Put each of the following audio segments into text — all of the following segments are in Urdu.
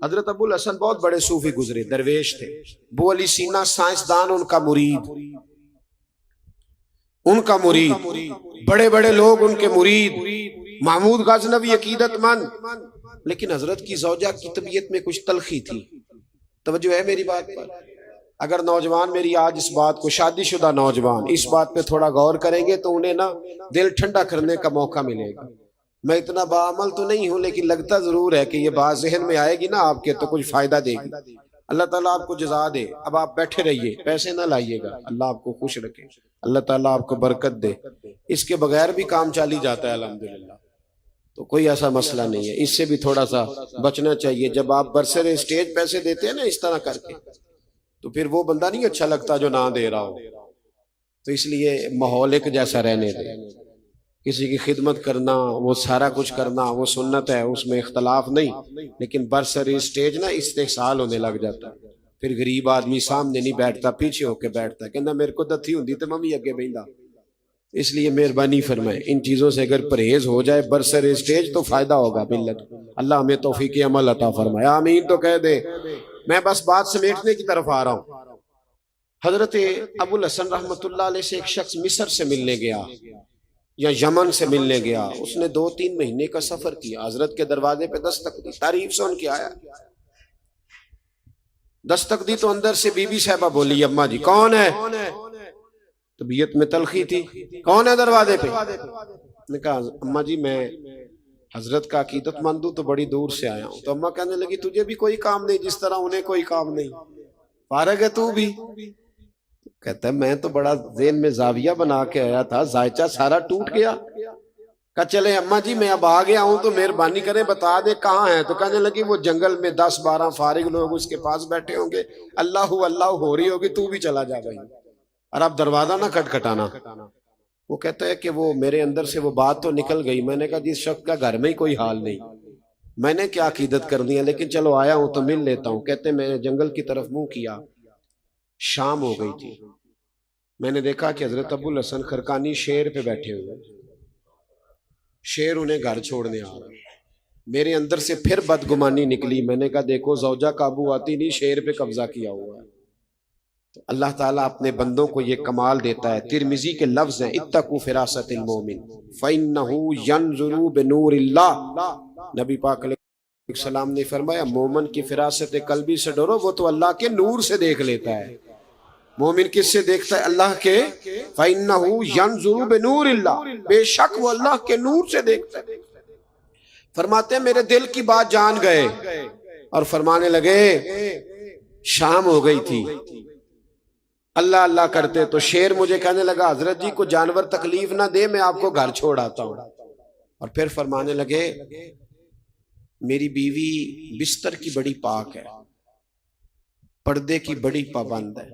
حضرت ابو الحسن بہت بڑے صوفی گزرے، درویش تھے۔ ابو علی سینا سائنسدان، ان کا مرید، بڑے بڑے لوگ ان کے مرید، محمود غزنوی عقیدت مند، لیکن حضرت کی زوجہ کی طبیعت میں کچھ تلخی تھی۔ توجہ ہے میری بات پر؟ اگر نوجوان میری آج اس بات کو، شادی شدہ نوجوان اس بات پہ تھوڑا غور کریں گے تو انہیں نا دل ٹھنڈا کرنے کا موقع ملے گا۔ میں اتنا باعمل تو نہیں ہوں، لیکن لگتا ضرور ہے کہ یہ بات ذہن میں آئے گی نا آپ کے تو کچھ فائدہ دے گی۔ اللہ تعالیٰ آپ کو جزا دے۔ اب آپ بیٹھے رہیے، پیسے نہ لائیے گا، اللہ آپ کو خوش رکھے، اللہ تعالیٰ آپ کو برکت دے۔ اس کے بغیر بھی کام چالی جاتا ہے الحمدللہ، تو کوئی ایسا مسئلہ نہیں ہے۔ اس سے بھی تھوڑا سا بچنا چاہیے۔ جب آپ برسر اسٹیج پیسے دیتے ہیں نا اس طرح کر کے، تو پھر وہ بندہ نہیں اچھا لگتا جو نہ دے رہا ہو۔ تو اس لیے ماحول ایک جیسا رہنے دے۔ کسی کی خدمت کرنا، وہ سارا کچھ کرنا، وہ سنت ہے، اس میں اختلاف نہیں، لیکن برسر اسٹیج نا استحصال ہونے لگ جاتا ہے۔ پھر غریب آدمی سامنے نہیں بیٹھتا، پیچھے ہو کے بیٹھتا ہے، کہنا میرے کو دتھی ہوندی تو ممی اگے بہندا۔ اس لیے مہربانی فرمائے ان چیزوں سے اگر پرہیز ہو جائے برسر اسٹیج تو فائدہ ہوگا ملت۔ اللہ ہمیں توفیق عمل عطا فرمائے، آمین تو کہہ دے۔ میں بس بات سمیٹنے کی طرف آ رہا ہوں۔ حضرت ابو الحسن رحمۃ اللہ علیہ سے ایک شخص مصر سے ملنے گیا یا یمن سے ملنے گیا۔ اس نے 2-3 مہینے کا سفر کیا، حضرت کے دروازے پہ دستک دی، تعریف سن کے آیا۔ دستک دی تو اندر سے بی بی صاحبہ بولی، اماں جی کون ہے؟ طبیعت میں تلخی تھی، کون ہے دروازے پہ؟ نے کہا اماں جی میں حضرت کا عقیدت مند ہوں، تو بڑی دور سے آیا ہوں۔ تو اماں کہنے لگی تجھے بھی کوئی کام نہیں جس طرح انہیں کوئی کام نہیں، فارغ ہے تو بھی؟ کہتا ہے میں تو بڑا ذہن میں زاویہ بنا کے آیا تھا، ذائچہ سارا ٹوٹ گیا۔ کہا چلے اماں جی میں اب آ گیا ہوں تو مہربانی کریں بتا دیں کہاں ہیں؟ تو کہنے لگی وہ جنگل میں 10-12 فارغ لوگ اس کے پاس بیٹھے ہوں گے، اللہ اللہ ہو رہی ہوگی، تو بھی چلا جا بھائی، اور اب دروازہ نہ کھٹکھٹانا۔ وہ کہتا ہے کہ وہ میرے اندر سے وہ بات تو نکل گئی۔ میں نے کہا جس شخص کا گھر میں ہی کوئی حال نہیں، میں نے کیا عقیدت کرنی ہے، لیکن چلو آیا ہوں تو مل لیتا ہوں۔ کہتے میں نے جنگل کی طرف منہ کیا، شام ہو گئی تھی۔ میں نے دیکھا کہ حضرت ابو الحسن خرقانی شیر پہ بیٹھے ہوئے، شیر انہیں گھر چھوڑنے آ رہا۔ میرے اندر سے پھر بدگمانی نکلی۔ میں نے کہا دیکھو زوجہ قابو آتی نہیں، شیر پہ قبضہ کیا ہوا ہے۔ تو اللہ تعالیٰ اپنے بندوں کو یہ کمال دیتا ہے۔ ترمذی کے لفظ ہیں اتقوا فراست المومن فإنہ ینظر بنور اللہ۔ نبی پاک علیہ السلام نے فرمایا مومن کی فراست قلبی سے ڈرو، وہ تو اللہ کے نور سے دیکھ لیتا ہے۔ مومن کس سے دیکھتا ہے؟ اللہ کے۔ فَإِنَّهُ يَنْظُرُ بِنُورِ اللَّهِ، بے شک وہ اللہ کے نور سے دیکھتا ہے۔ فرماتے ہیں میرے دل کی بات جان گئے اور فرمانے لگے، شام ہو گئی تھی، اللہ اللہ کرتے تو شیر مجھے کہنے لگا حضرت جی کو جانور تکلیف نہ دے، میں آپ کو گھر چھوڑ آتا ہوں۔ اور پھر فرمانے لگے میری بیوی بستر کی بڑی پاک ہے، پردے کی بڑی پابند ہے،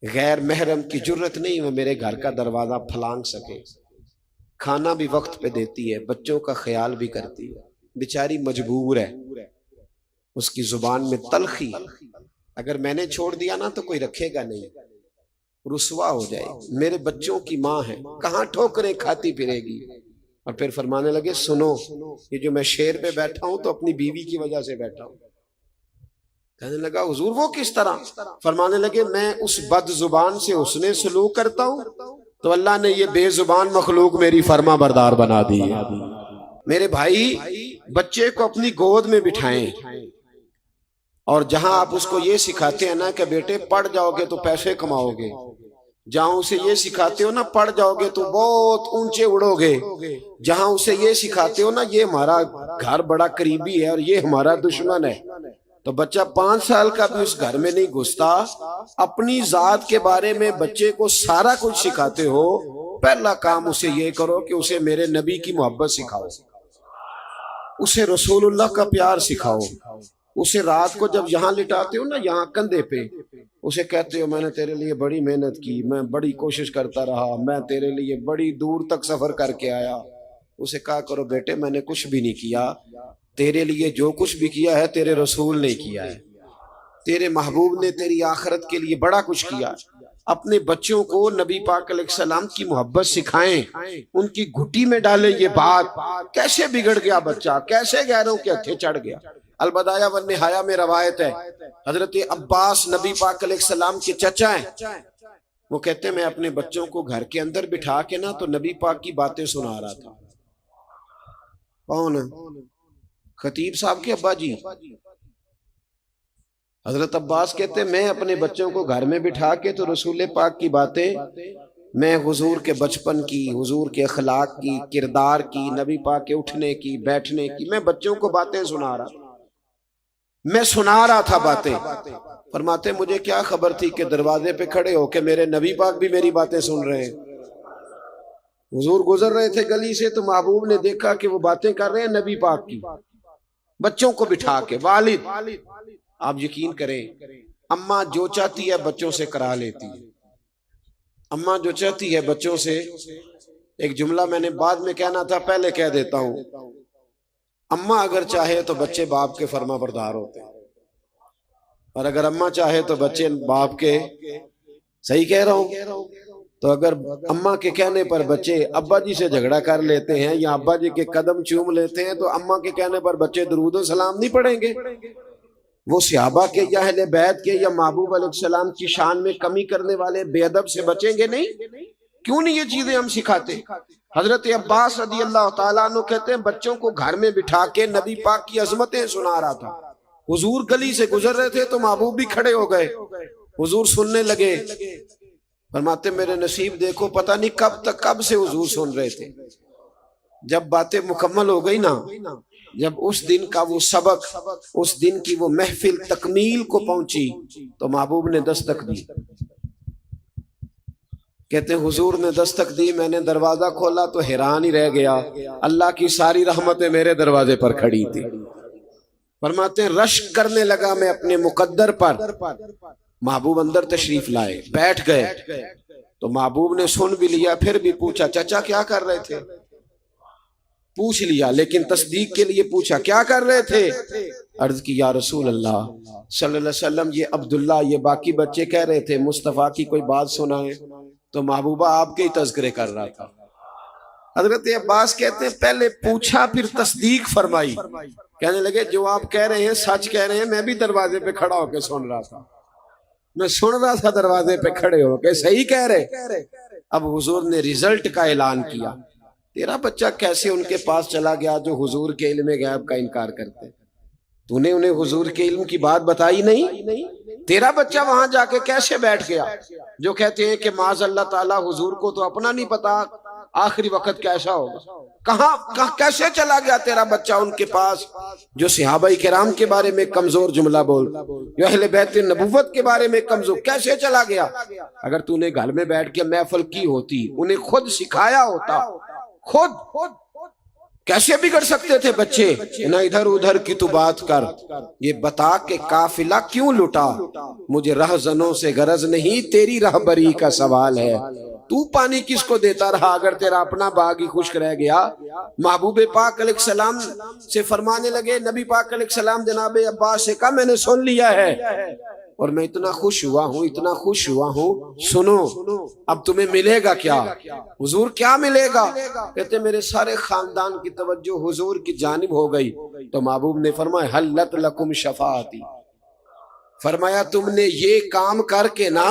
غیر محرم کی جرت نہیں وہ میرے گھر کا دروازہ پھلانگ سکے، کھانا بھی وقت پہ دیتی ہے، بچوں کا خیال بھی کرتی ہے، بیچاری مجبور ہے، اس کی زبان میں تلخی، اگر میں نے چھوڑ دیا نا تو کوئی رکھے گا نہیں، رسوا ہو جائے، میرے بچوں کی ماں ہے، کہاں ٹھوکریں کھاتی پھرے گی۔ اور پھر فرمانے لگے سنو یہ جو میں شیر پہ بیٹھا ہوں تو اپنی بیوی کی وجہ سے بیٹھا ہوں۔ کہنے لگا حضور وہ کس طرح؟ فرمانے لگے میں اس بد زبان سے حسن سلوک کرتا ہوں تو اللہ نے یہ بے زبان مخلوق میری فرما بردار بنا دی ہے۔ میرے بھائی بچے کو اپنی گود میں بٹھائیں، اور جہاں آپ اس کو یہ سکھاتے ہیں نا کہ بیٹے پڑھ جاؤ گے تو پیسے کماؤ گے، جہاں اسے یہ سکھاتے ہو نا پڑھ جاؤ گے تو بہت اونچے اڑو گے، جہاں اسے یہ سکھاتے ہو نا یہ ہمارا گھر بڑا قریبی ہے اور یہ ہمارا دشمن ہے، تو بچہ 5 سال کا بھی اس گھر میں نہیں گھستا۔ اپنی ذات کے بارے میں بچے کو سارا کچھ سکھاتے ہو، پہلا کام اسے یہ کرو کہ اسے میرے نبی کی محبت سکھاؤ، اسے رسول اللہ کا پیار سکھاؤ، اسے رات کو جب یہاں لٹاتے ہو نا یہاں کندھے پہ، اسے کہتے ہو میں نے تیرے لیے بڑی محنت کی، میں بڑی کوشش کرتا رہا، میں تیرے لیے بڑی دور تک سفر کر کے آیا، اسے کہا کرو بیٹے میں نے کچھ بھی نہیں کیا، تیرے لیے جو کچھ بھی کیا ہے تیرے رسول نے کیا ہے، تیرے محبوب نے تیری آخرت کے لیے بڑا کچھ کیا۔ اپنے بچوں کو نبی پاک علیہ السلام کی محبت سکھائیں، ان کی گھٹی میں ڈالیں یہ بات۔ کیسے بگڑ گیا بچہ، کیسے غیروں کے ہتھے چڑھ گیا، البدایہ والنہایہ میں روایت ہے، حضرت عباس نبی پاک علیہ السلام کے چچا ہیں، وہ کہتے ہیں میں اپنے بچوں کو گھر کے اندر بٹھا کے نا تو نبی پاک کی باتیں سنا رہا تھا۔ کون؟ خطیب صاحب کے ابا جی حضرت عباس کہتے ہیں میں اپنے بچوں کو گھر میں بٹھا کے تو رسول پاک کی باتیں، میں حضور کے بچپن کی، حضور کے اخلاق کی، کردار کی، نبی پاک کے اٹھنے کی، بیٹھنے کی، میں بچوں کو باتیں سنا رہا تھا، میں سنا رہا تھا باتیں۔ فرماتے مجھے کیا خبر تھی کہ دروازے پہ کھڑے ہو کہ میرے نبی پاک بھی میری باتیں سن رہے ہیں۔ حضور گزر رہے تھے گلی سے تو محبوب نے دیکھا کہ وہ باتیں کر رہے ہیں نبی پاک کی، بچوں کو بٹھا کے۔ والد، آپ یقین کریں، اماں جو چاہتی ہے بچوں سے کرا لیتی ہے، اماں جو چاہتی ہے بچوں سے۔ ایک جملہ میں نے بعد میں کہنا تھا، پہلے کہہ دیتا ہوں، اماں اگر چاہے تو بچے باپ کے فرما بردار ہوتے ہیں، اور اگر اماں چاہے تو بچے باپ کے، صحیح کہہ رہا ہوں؟ تو اگر اماں کے کہنے پر بچے ابا جی سے جھگڑا کر لیتے ہیں یا ابا جی کے قدم چوم لیتے ہیں تو اماں کے کہنے پر بچے درود و سلام نہیں پڑھیں گے؟ وہ صحابہ کے یا اہل بیت کے یا محبوب علیہ السلام کی شان میں کمی کرنے والے بے ادب سے بچیں گے نہیں؟ کیوں نہیں یہ چیزیں ہم سکھاتے؟ حضرت عباس رضی اللہ تعالیٰ عنہ کہتے ہیں بچوں کو گھر میں بٹھا کے نبی پاک کی عظمتیں سنا رہا تھا۔ حضور گلی سے گزر رہے تھے تو محبوب بھی کھڑے ہو گئے، حضور سننے لگے۔ فرماتے میرے نصیب دیکھو پتہ نہیں کب تک کب سے حضور سن رہے تھے، جب باتیں مکمل ہو گئی نا، جب اس دن کا وہ سبق، اس دن کی وہ محفل تکمیل کو پہنچی تو محبوب نے دستک دی۔ کہتے ہیں حضور نے دستک دی، میں نے دروازہ کھولا تو حیران ہی رہ گیا، اللہ کی ساری رحمتیں میرے دروازے پر کھڑی تھی۔ فرماتے ہیں رشک کرنے لگا میں اپنے مقدر پر۔ محبوب اندر تشریف لائے، بیٹھ گئے تو محبوب نے سن بھی لیا، پھر بھی پوچھا چچا کیا کر رہے تھے؟ پوچھ لیا لیکن تصدیق کے لیے پوچھا کیا کر رہے تھے؟ عرض کی یا رسول اللہ صلی اللہ علیہ وسلم یہ عبداللہ یہ باقی بچے کہہ رہے تھے مصطفیٰ کی کوئی بات سنائے، تو محبوبہ آپ کے ہی تذکرے کر رہا تھا۔ حضرت عباس کہتے ہیں پہلے پوچھا پھر تصدیق فرمائی، کہنے لگے جو آپ کہہ رہے ہیں سچ کہہ رہے ہیں، میں بھی دروازے پہ کھڑا ہو کے سن رہا تھا، میں سن رہا تھا دروازے پہ کھڑے ہو کے، صحیح کہہ رہے۔ اب حضور نے رزلٹ کا اعلان کیا، تیرا بچہ کیسے ان کے پاس چلا گیا جو حضور کے علم غیب کا انکار کرتے؟ تو نے انہیں حضور کے علم کی بات بتائی نہیں؟ تیرا بچہ وہاں جا کے کیسے بیٹھ گیا جو کہتے ہیں کہ معاذ اللہ تعالی حضور کو تو اپنا نہیں پتا آخری وقت کیسا ہوگا؟ کہاں کیسے چلا گیا تیرا بچہ ان کے پاس جو صحابہ کرام کے بارے میں کمزور جملہ بول، جو اہل بیت نبوت کے بارے میں کمزور، کیسے چلا گیا؟ اگر تو نے گھر میں بیٹھ کے محفل کی ہوتی، انہیں خود سکھایا ہوتا، خود کیسے بگڑ سکتے تھے بچے؟ نہ ادھر ادھر کی تو بات کر، یہ بتا کہ قافلہ کیوں لٹا، مجھے رہزنوں سے غرض نہیں تیری رہبری کا سوال ہے، تو پانی کس کو دیتا رہا اگر تیرا اپنا باغ ہی خشک رہ گیا؟ محبوب پاک علیہ السلام سے فرمانے لگے، نبی پاک علیہ السلام جناب عباس سے کہا میں نے سن لیا ہے اور میں اتنا خوش ہوا ہوں، اتنا خوش ہوا ہوں، سنو اب تمہیں ملے گا کیا؟ حضور کیا ملے گا؟ کہتے میرے سارے خاندان کی توجہ حضور کی جانب ہو گئی تو محبوب نے فرمایا حلت لکم شفاعتی، فرمایا تم نے یہ کام کر کے نا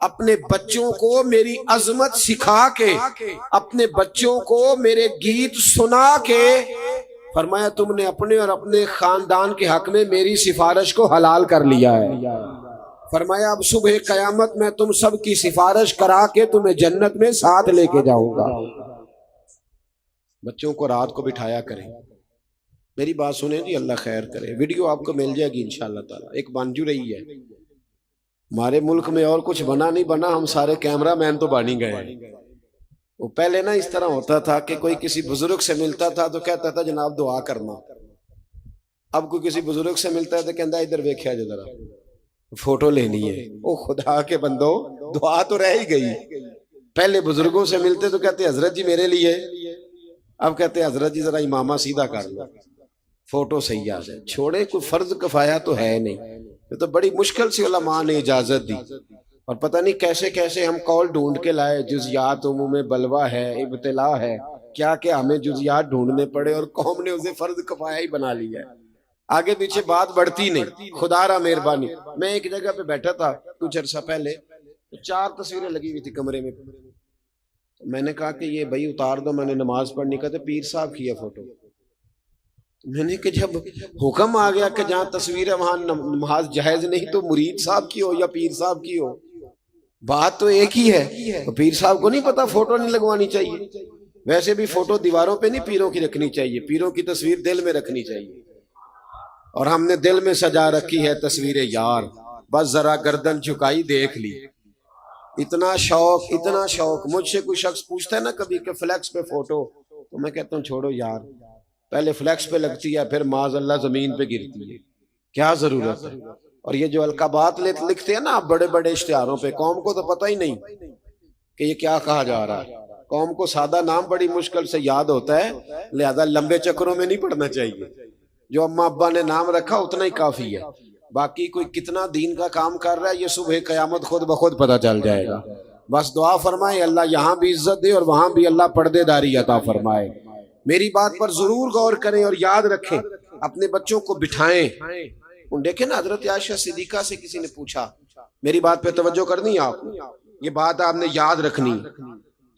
اپنے بچوں کو میری عظمت سکھا کے، اپنے بچوں کو میرے گیت سنا کے، فرمایا تم نے اپنے اور اپنے خاندان کے حق میں میری سفارش کو حلال کر لیا ہے۔ فرمایا اب صبح قیامت میں تم سب کی سفارش کرا کے تمہیں جنت میں ساتھ لے کے جاؤں گا۔ بچوں کو رات کو بٹھایا کریں، میری بات سنیں جی، اللہ خیر کرے، ویڈیو آپ کو مل جائے گی انشاءاللہ تعالی، ایک بن جو رہی ہے ہمارے ملک میں، اور کچھ بنا نہیں بنا، ہم سارے کیمرہ مین تو بن ہی گئے ہیں۔ وہ پہلے نا اس طرح ہوتا تھا کہ کوئی کسی بزرگ سے ملتا تھا تو کہتا تھا جناب دعا کرنا، اب کوئی کسی بزرگ سے ملتا ہے تو کہتا ہے ادھر ویکھیا جے ذرا فوٹو لینی ہے۔ او خدا کے بندو، دعا تو رہ ہی گئی۔ پہلے بزرگوں سے ملتے تو کہتے حضرت جی میرے لیے، اب کہتے حضرت جی ذرا امامہ سیدھا کر لو، فوٹو صحیح آ جائے۔ چھوڑے کوئی فرض کفایہ تو ہے نہیں، یہ تو بڑی مشکل سے علماء نے اجازت دی، اور پتہ نہیں کیسے کیسے ہم قول ڈھونڈ کے لائے، جزیات عموم بلوہ ہے، ابتلا ہے، کیا کہ ہمیں جزیات ڈھونڈنے پڑے اور قوم نے اسے فرض کفایہ ہی بنا لیا ہے۔ آگے پیچھے بات بڑھتی نہیں. خدا را مہربانی. میں ایک جگہ پہ بیٹھا تھا کچھ عرصہ پہلے, 4 تصویریں لگی ہوئی تھی کمرے میں. میں نے کہا کہ یہ بھائی اتار دو, میں نے نماز پڑھنی. کہتے پیر صاحب کی ہے فوٹو. میں نے کہ جب حکم آ گیا کہ جہاں تصویر ہے وہاں نماز جائز نہیں, تو مرید صاحب کی ہو یا پیر صاحب کی ہو, بات تو ایک ہی ہے. تو پیر صاحب کو نہیں پتا فوٹو نہیں لگوانی چاہیے. ویسے بھی فوٹو دیواروں پہ نہیں پیروں کی رکھنی چاہیے, پیروں کی تصویر دل میں رکھنی چاہیے. اور ہم نے دل میں سجا رکھی ہے تصویر یار, بس ذرا گردن جھکائی دیکھ لی. اتنا شوق, اتنا شوق. مجھ سے کوئی شخص پوچھتا ہے نا کبھی کہ فلیکس پہ فوٹو, تو میں کہتا ہوں چھوڑو یار, پہلے فلیکس پہ لگتی ہے پھر معاذ اللہ زمین پہ گرتی ہے, کیا ضرورت ہے. اور یہ جو القابات لکھتے ہیں نا آپ بڑے بڑے اشتہاروں پہ, قوم کو تو پتہ ہی نہیں کہ یہ کیا کہا جا رہا ہے. قوم کو سادہ نام بڑی مشکل سے یاد ہوتا ہے, لہذا لمبے چکروں میں نہیں پڑھنا چاہیے. جو اماں ابا نے نام رکھا اتنا ہی کافی ہے. باقی کوئی کتنا دین کا کام کر رہا ہے یہ صبح قیامت خود بخود پتہ چل جائے گا. بس دعا فرمائے اللہ یہاں بھی عزت دے اور وہاں بھی اللہ پردے داری عطا فرمائے. میری بات پر ضرور غور کریں اور یاد رکھیں, اپنے بچوں کو بٹھائیں. دیکھیں نا حضرت عائشہ صدیقہ سے کسی نے پوچھا, میری بات پہ توجہ کرنی ہے آپ, یہ بات آپ نے یاد رکھنی.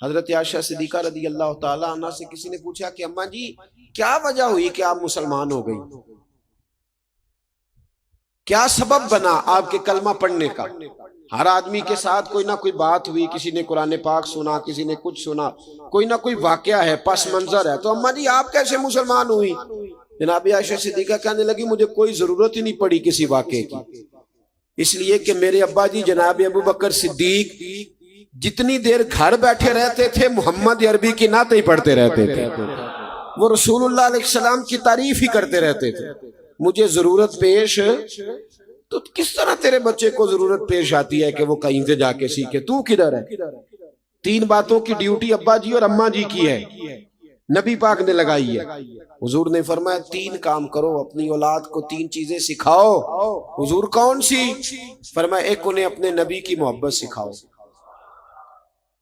حضرت عائشہ صدیقہ رضی اللہ تعالی عنہ سے کسی نے پوچھا کہ اماں جی کیا وجہ ہوئی کہ آپ مسلمان ہو گئی, کیا سبب بنا آپ کے کلمہ پڑھنے کا. ہر آدمی کے ساتھ کوئی نہ کوئی بات ہوئی, کسی نے قرآن پاک سنا, کسی نے کچھ سنا, کوئی نہ کوئی واقعہ ہے, پس منظر ہے. تو اماں جی آپ کیسے مسلمان ہوئی؟ جناب عائشہ صدیقہ کہنے لگی مجھے کوئی ضرورت ہی نہیں پڑی کسی واقعے کی, اس لیے کہ میرے ابا جی جناب ابو بکر صدیق جتنی دیر گھر بیٹھے رہتے تھے محمد عربی کی نعتیں ہی پڑھتے رہتے تھے, وہ رسول اللہ علیہ السلام کی تعریف ہی کرتے رہتے تھے. مجھے ضرورت پیش, تو کس طرح تیرے بچے کو ضرورت پیش آتی ہے کہ وہ کہیں سے جا کے سیکھے, تو کدھر ہے؟ 3 باتوں کی ڈیوٹی ابا جی اور اماں جی کی ہے, نبی پاک نے لگائی ہے. حضور نے فرمایا 3 کام کرو, اپنی اولاد کو 3 چیزیں سکھاؤ. حضور کون سی؟ فرمایا ایک انہیں اپنے نبی کی محبت سکھاؤ,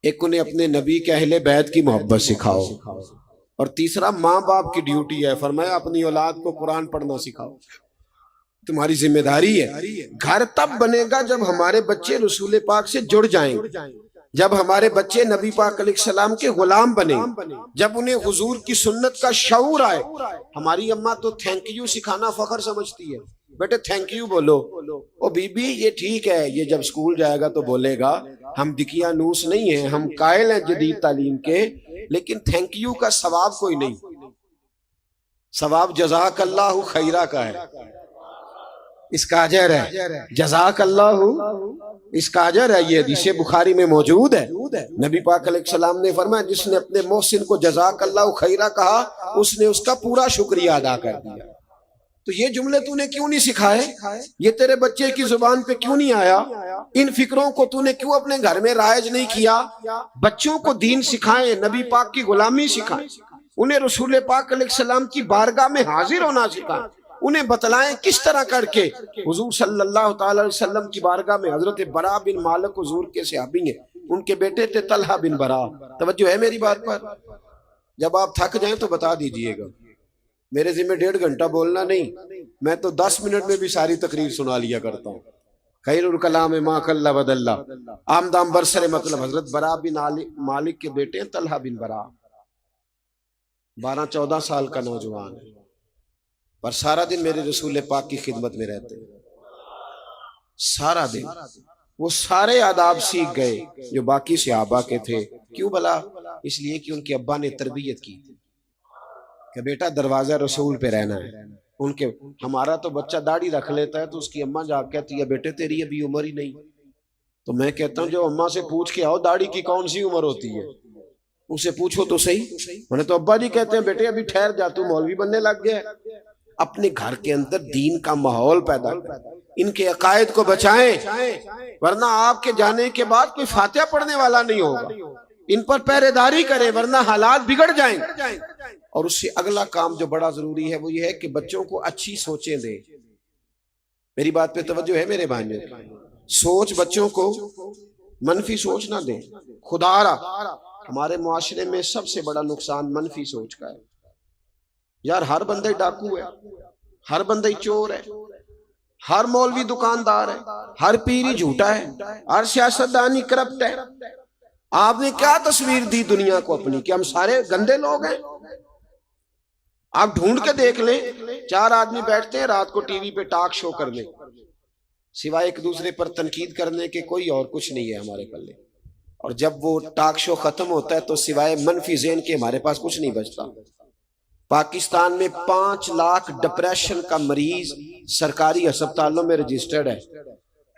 ایک انہیں اپنے نبی کے اہل بیت کی محبت سکھاؤ, اور تیسرا ماں باپ کی ڈیوٹی ہے. فرمایا اپنی اولاد کو قرآن پڑھنا سکھاؤ, تمہاری ذمہ داری ہے. گھر تب بنے گا جب ہمارے بچے رسول پاک سے جڑ جائیں, جب ہمارے بچے نبی پاک علیہ السلام کے غلام بنے, جب انہیں حضور کی سنت کا شعور آئے. ہماری اماں تو تھینک یو سکھانا فخر سمجھتی ہے, بیٹے تھینک یو بولو. او بی بی یہ ٹھیک ہے, یہ جب سکول جائے گا تو بولے گا, ہم دکیانوس نہیں ہیں, ہم قائل ہیں جدید تعلیم کے, لیکن تھینک یو کا ثواب کوئی نہیں. ثواب جزاک اللہ خیرہ کا ہے, اس کا اجر ہے. جزاک اللہ اس کا اجر ہے. یہ حدیث بخاری میں موجود ہے. نبی پاک علیہ السلام نے فرمایا جس نے اپنے محسن کو جزاک اللہ خیرہ کہا اس نے اس کا پورا شکریہ ادا کر دیا. تو یہ جملے تو نے کیوں نہیں سکھائے؟ یہ تیرے بچے کی زبان پہ کیوں نہیں آیا؟ ان فکروں کو تو نے کیوں اپنے گھر میں رائج نہیں کیا؟ بچوں کو دین سکھائیں, نبی پاک کی غلامی سکھائیں, انہیں رسول پاک علیہ السلام کی بارگاہ میں حاضر ہونا سکھائیں, انہیں بتلائیں کس طرح کر کے حضور صلی اللہ تعالی علیہ وسلم کی بارگاہ میں. حضرت برا بن مالک حضور کے صحابی ہیں, ان کے بیٹے تھے طلحہ بن برا. توجہ ہے میری بات پر؟ جب آپ تھک جائیں تو بتا دیجئے گا, میرے ذمہ 1.5 گھنٹہ بولنا نہیں, میں تو 10 منٹ میں بھی ساری تقریر سنا لیا کرتا ہوں. خیر الکلام ما قل ودل, آمدام برسر مطلب. حضرت برا بن مالک کے بیٹے ہیں طلحہ بن برا, 12-14 سال کا نوجوان ہے, پر سارا دن میرے رسول پاک کی خدمت میں رہتے ہیں. سارا دن وہ سارے آداب سیکھ گئے جو باقی صحابہ کے تھے. کیوں بھلا؟ اس لیے کہ ان کے ابا نے تربیت کی کہ بیٹا دروازہ رسول پہ رہنا ہے. ان کے ہمارا تو بچہ داڑھی رکھ لیتا ہے تو اس کی اماں جا کہتی ہے بیٹے تیری ابھی عمر ہی نہیں. تو میں کہتا ہوں جو اماں سے پوچھ کے آؤ داڑھی کی کون سی عمر ہوتی ہے, اسے پوچھو تو صحیح. میں نے تو ابا جی کہتے ہیں بیٹے ابھی ٹھہر جا, تو مولوی بننے لگ گیا. اپنے گھر کے اندر دین کا ماحول پیدا کریں, ان کے عقائد کو بچائیں, ورنہ آپ کے جانے کے بعد کوئی فاتحہ پڑھنے والا نہیں ہوگا. ان پر پہرے داری کریں ورنہ حالات بگڑ جائیں. اور اس سے اگلا کام جو بڑا ضروری ہے وہ یہ ہے کہ بچوں کو اچھی سوچیں دیں. میری بات پہ توجہ ہے میرے بھائیوں؟ سوچ بچوں کو منفی سوچ نہ دیں. خدا را ہمارے معاشرے میں سب سے بڑا نقصان منفی سوچ کا ہے. یار ہر بندے ڈاکو ہے, ہر بندہ ہی چور ہے، ہر مولوی دکاندار ہے، ہر پیری جھوٹا ہے، ہر سیاستدانی کرپٹ ہے۔ آپ نے کیا تصویر دی دنیا کو اپنی کہ ہم سارے گندے لوگ ہیں؟ آپ ڈھونڈ کے دیکھ لیں، 4 آدمی بیٹھتے ہیں رات کو ٹی وی پہ ٹاک شو کرنے، سوائے ایک دوسرے پر تنقید کرنے کے کوئی اور کچھ نہیں ہے ہمارے پلے، اور جب وہ ٹاک شو ختم ہوتا ہے تو سوائے منفی ذہن کے ہمارے پاس کچھ نہیں بچتا۔ پاکستان میں 5 لاکھ ڈپریشن کا مریض سرکاری ہسپتالوں میں رجسٹرڈ ہے،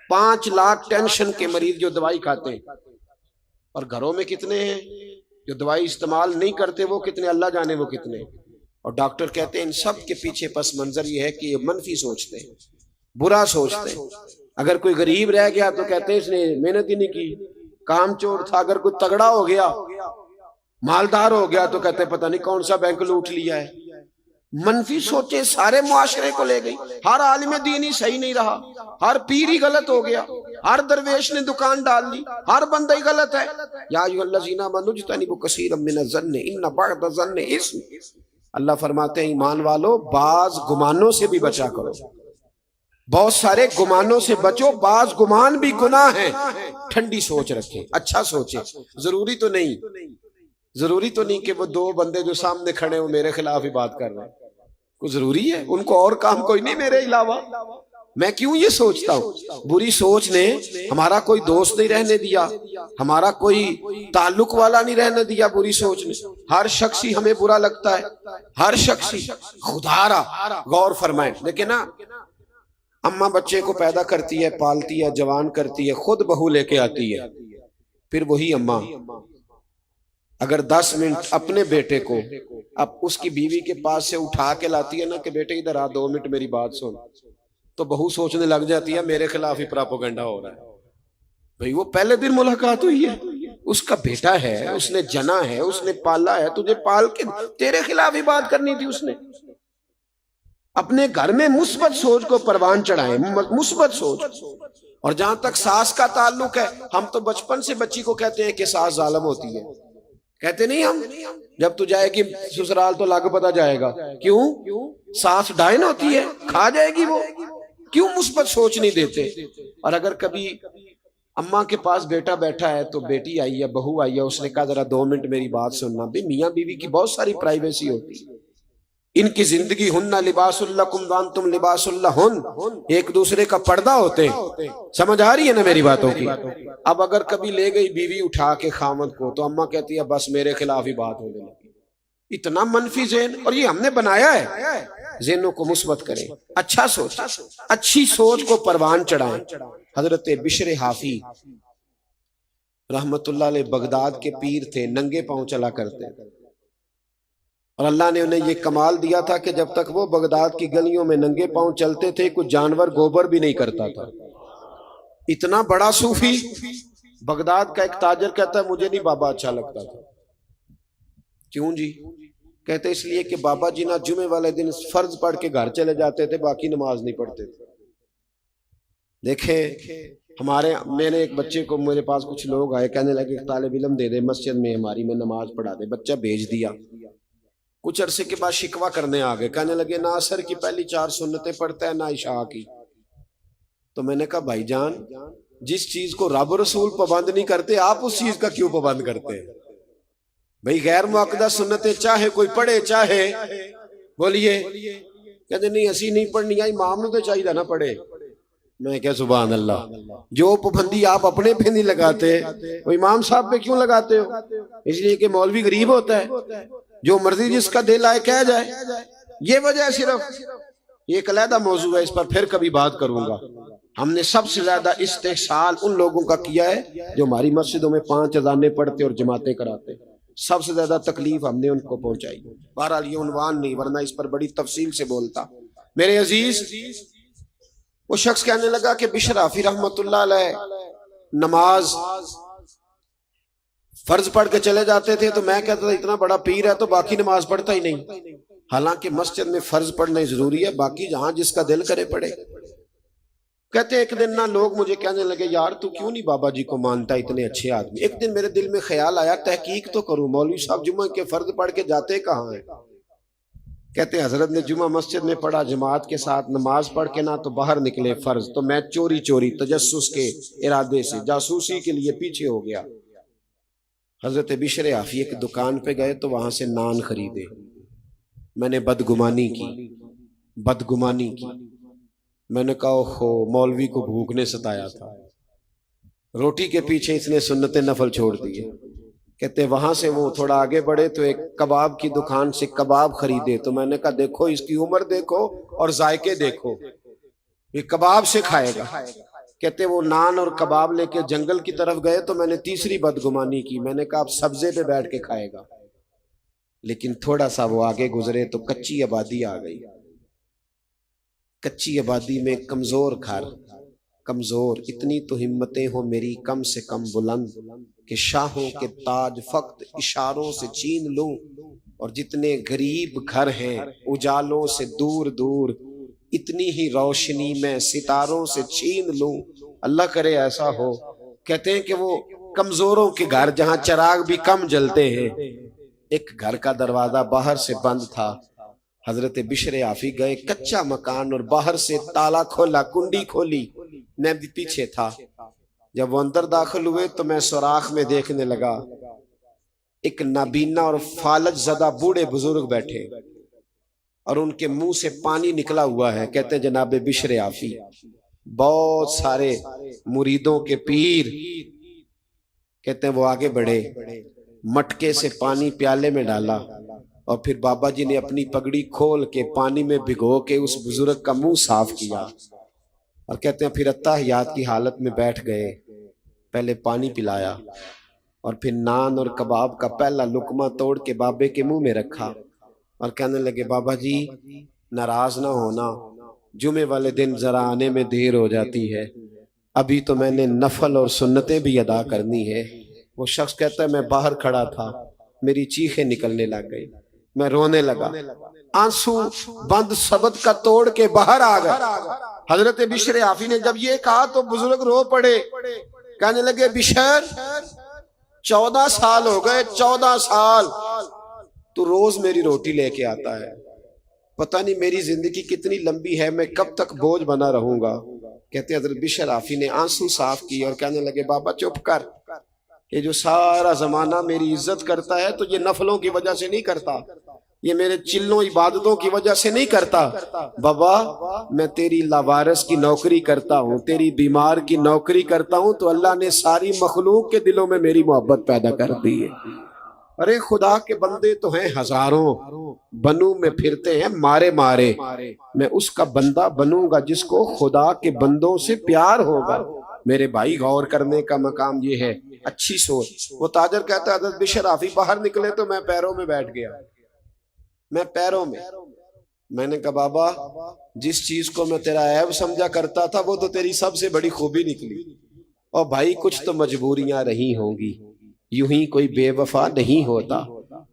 5 لاکھ ٹینشن کے مریض جو دوائی کھاتے ہیں، اور گھروں میں کتنے ہیں جو دوائی استعمال نہیں کرتے، وہ کتنے، اللہ جانے وہ کتنے۔ اور ڈاکٹر کہتے ہیں ان سب کے پیچھے پس منظر یہ ہے کہ یہ منفی سوچتے ہیں، برا سوچتے ہیں۔ اگر کوئی غریب رہ گیا تو کہتے ہیں اس نے محنت ہی نہیں کی، کام چور تھا۔ اگر کوئی تگڑا ہو گیا، مالدار ہو گیا، تو کہتے ہیں پتہ نہیں کون سا بینک لوٹ لیا ہے۔ منفی سوچیں سارے معاشرے کو لے گئی، ہر عالم دین ہی صحیح نہیں رہا، ہر پیر ہی غلط ہو گیا، ہر درویش نے دکان ڈال لی، ہر بندہ ہی غلط ہے۔ یا ایھا الذین آمنوا اجتنبوا کثیرا من الظن ان بعض الظن اثم، اللہ فرماتے ہیں ایمان والو بعض گمانوں سے بھی بچا کرو، بہت سارے گمانوں سے بچو، بعض گمان بھی گناہ ہیں۔ ٹھنڈی سوچ رکھیں، اچھا سوچیں۔ ضروری تو نہیں کہ وہ 2 بندے جو سامنے کھڑے ہوں میرے خلاف ہی بات کر رہے ہیں، کوئی ضروری ہے؟ ان کو اور کام کوئی نہیں میرے علاوہ؟ میں کیوں یہ سوچتا ہوں؟ بری سوچ نے ہمارا کوئی دوست نہیں رہنے دیا، ہمارا کوئی تعلق والا نہیں رہنے دیا بری سوچ نے۔ ہر شخص ہی ہمیں برا لگتا ہے، ہر شخص ہی۔ خدا را غور فرمائیں، لیکن نا اماں بچے کو پیدا کرتی ہے، پالتی ہے، جوان کرتی ہے، خود بہو لے کے آتی ہے، پھر وہی اماں اگر 10 منٹ اپنے بیٹے کو اب اس کی بیوی کے پاس سے اٹھا کے لاتی ہے نا کہ بیٹے ادھر آ 2 منٹ میری بات سن، تو بہو سوچنے لگ جاتی ہے میرے خلاف ہی پراپوگنڈا ہو رہا ہے۔ بھئی وہ پہلے دن ملاقات ہوئی ہے، اس کا بیٹا ہے، اس نے جنا ہے، اس نے پالا ہے، تجھے پال کے تیرے خلاف ہی بات کرنی تھی اس نے۔ اپنے گھر میں مثبت سوچ کو پروان چڑھائیں، مثبت سوچ۔ اور جہاں تک ساس کا تعلق ہے، ہم تو بچپن سے بچی کو کہتے ہیں کہ ساس ظالم ہوتی ہے، کہتے نہیں ہم؟ جب تو جائے گی سسرال تو لاگ پتہ جائے گا، کیوں؟ ساس ڈائن ہوتی ہے، کھا جائے گی وہ۔ کیوں مثبت سوچ نہیں دیتے؟ اور اگر کبھی اماں کے پاس بیٹا بیٹھا ہے تو بیٹی آئی ہے، بہو آئی ہے، اس نے کہا ذرا 2 منٹ میری بات سننا، بھی میاں بیوی کی بہت ساری پرائیویسی ہوتی ہے، ان کی زندگی ہن لباس لکم وانتم لباس لہن، ایک دوسرے کا پردہ ہوتے ہیں۔ سمجھ آ رہی ہے نا میری باتوں کی؟ اب اگر کبھی لے گئی بیوی اٹھا کے خامد کو، تو اماں کہتی ہے بس میرے خلاف ہی بات ہونے لگی۔ اتنا منفی ذہن، اور یہ ہم نے بنایا ہے۔ ذہنوں کو مثبت کریں، اچھا سوچ، اچھی سوچ کو پروان چڑھائیں۔ حضرت بشر حافی رحمت اللہ علیہ بغداد کے پیر تھے، ننگے پاؤں چلا کرتے، اور اللہ نے انہیں یہ کمال دیا تھا کہ جب تک وہ بغداد کی گلیوں میں ننگے پاؤں چلتے تھے کوئی جانور گوبر بھی نہیں کرتا تھا۔ اتنا بڑا صوفی، بغداد کا ایک تاجر کہتا ہے مجھے نہیں بابا اچھا لگتا تھا۔ کیوں جی؟ کہتے اس لیے کہ بابا جی نا جمعے والے دن فرض پڑھ کے گھر چلے جاتے تھے، باقی نماز نہیں پڑھتے تھے۔ دیکھیں میرے ایک بچے کو، میرے پاس کچھ لوگ آئے، کہنے لگے ایک طالب علم دے دے مسجد میں ہماری میں نماز پڑھا دے۔ بچہ بھیج دیا، کچھ عرصے کے بعد شکوہ کرنے آگئے، کہنے لگے نہ عصر کی پہلی 4 سنتیں پڑھتا ہے، نہ عشاء کی۔ تو میں نے کہا بھائی جان، جس چیز کو رب رسول پابند نہیں کرتے، آپ اس چیز کا کیوں پابند کرتے ہیں؟ بھئی غیر مؤکدہ سنتیں چاہے کوئی پڑھے، چاہے بولیے، کہتے نہیں اسی نہیں پڑھنی، امام نے تو چاہیے نہ پڑھے۔ میں کہا سبحان اللہ، جو پابندی آپ اپنے پہ نہیں لگاتے وہ امام صاحب پہ کیوں لگاتے ہو؟ اس لیے کہ مولوی غریب ہوتا ہے، جو مرضی جس کا دل آئے کہہ جائے۔ یہ وجہ ہے صرف، یہ ایک علیحدہ موضوع ہے، اس پر پھر کبھی بات کروں گا۔ ہم نے سب سے زیادہ استحصال ان لوگوں کا کیا ہے جو ہماری مسجدوں میں 5 اذانیں پڑھتے اور جماعتیں کراتے، سب سے زیادہ تکلیف ہم نے ان کو پہنچائی۔ بہرحال یہ عنوان نہیں، ورنہ اس پر بڑی تفصیل سے بولتا۔ میرے عزیز، وہ شخص کہنے لگا کہ بشر حافی رحمت اللہ علیہ نماز فرض پڑھ کے چلے جاتے تھے، تو میں کہتا تھا اتنا بڑا پیر ہے تو باقی نماز پڑھتا ہی نہیں۔ حالانکہ مسجد میں فرض پڑھنا ضروری ہے، باقی جہاں جس کا دل کرے پڑھے۔ کہتے ایک دن نا لوگ مجھے کہنے لگے یار تو کیوں نہیں بابا جی کو مانتا، اتنے اچھے آدمی۔ ایک دن میرے دل میں خیال آیا تحقیق تو کروں، مولوی صاحب جمعہ کے فرض پڑھ کے جاتے کہاں ہیں؟ کہتے ہیں حضرت نے جمعہ مسجد میں پڑھا، جماعت کے ساتھ نماز پڑھ کے نہ تو باہر نکلے فرض، تو میں چوری چوری تجسس کے ارادے سے جاسوسی کے لیے پیچھے ہو گیا۔ حضرت بشر عافی ایک دکان پہ گئے تو وہاں سے نان خریدے، میں نے بدگمانی کی، میں نے کہا اوہو مولوی کو بھوک نے ستایا تھا، روٹی کے پیچھے اس نے سنت نفل چھوڑ دیے۔ کہتے وہاں سے وہ تھوڑا آگے بڑھے تو ایک کباب کی دکان سے کباب خریدے، تو میں نے کہا دیکھو اس کی عمر دیکھو اور ذائقے دیکھو، یہ کباب سے کھائے گا۔ کہتے وہ نان اور کباب لے کے جنگل کی طرف گئے تو میں نے تیسری بدگمانی کی، میں نے کہا اب سبزے پہ بیٹھ کے کھائے گا۔ لیکن تھوڑا سا وہ آگے گزرے تو کچی آبادی آ گئی، کچی آبادی میں کمزور گھر، کمزور، اتنی تو ہمتیں ہو میری کم سے کم بلند کہ شاہوں کے تاج فقط اشاروں سے چھین لوں، اور جتنے غریب گھر ہیں اجالوں سے دور دور اتنی ہی روشنی میں ستاروں سے چھین لوں، اللہ کرے ایسا ہو۔ کہتے ہیں کہ وہ کمزوروں کے گھر جہاں چراغ بھی کم جلتے ہیں، ایک گھر کا دروازہ باہر سے بند تھا، حضرت بشر عافی گئے، کچا مکان اور باہر سے تالا کھولا، کنڈی کھولی، میں بھی پیچھے تھا۔ جب وہ اندر داخل ہوئے تو میں سوراخ میں دیکھنے لگا، ایک نابینا اور فالج زدہ بوڑھے بزرگ بیٹھے اور ان کے منہ سے پانی نکلا ہوا ہے۔ کہتے ہیں جناب بشر عافی بہت سارے مریدوں کے پیر، کہتے ہیں وہ آگے بڑھے، مٹکے سے پانی پیالے میں ڈالا اور پھر بابا جی نے اپنی پگڑی کھول کے پانی میں بھگو کے اس بزرگ کا منہ صاف کیا، اور کہتے ہیں پھر اتحیات کی حالت میں بیٹھ گئے، پہلے پانی پلایا اور پھر نان اور کباب کا پہلا لقمہ توڑ کے بابے کے منہ میں رکھا اور کہنے لگے بابا جی ناراض نہ ہونا، جمعے والے دن ذرا آنے میں دیر ہو جاتی ہے، ابھی تو میں نے نفل اور سنتیں بھی ادا کرنی ہے۔ وہ شخص کہتا ہے میں باہر کھڑا تھا، میری چیخیں نکلنے لگ گئی، میں رونے لگا، آنسو بند سبد کا توڑ کے باہر آ گئے۔ حضرت بشر عافی نے جب یہ کہا تو بزرگ رو پڑے، کہنے لگے بشر 14 سال ہو گئے، 14 سال تو روز میری روٹی لے کے آتا ہے، پتہ نہیں میری زندگی کتنی لمبی ہے، میں کب تک بوجھ بنا رہوں گا۔ کہتے حضرت بشر عافی نے آنسو صاف کی اور کہنے لگے بابا چپ کر، یہ جو سارا زمانہ میری عزت کرتا ہے تو یہ نفلوں کی وجہ سے نہیں کرتا، یہ میرے چلوں عبادتوں کی وجہ سے نہیں کرتا، بابا میں تیری لاوارث کی نوکری کرتا ہوں، تیری بیمار کی نوکری کرتا ہوں، تو اللہ نے ساری مخلوق کے دلوں میں میری محبت پیدا کر دی ہے۔ ارے خدا کے بندے تو ہیں ہزاروں، بنوں میں پھرتے ہیں مارے مارے، میں اس کا بندہ بنوں گا جس کو خدا کے بندوں سے پیار ہوگا۔ میرے بھائی غور کرنے کا مقام یہ ہے، اچھی سوچ۔ وہ تاجر کہتا ہے حضرت بشر عافی باہر نکلے تو میں پیروں میں بیٹھ گیا، میں نے کہا بابا جس چیز کو میں تیرا عیب سمجھا کرتا تھا وہ تو تیری سب سے بڑی خوبی نکلی، اور بھائی کچھ تو مجبوریاں رہی ہوں گی، یوں ہی کوئی بے وفا نہیں ہوتا،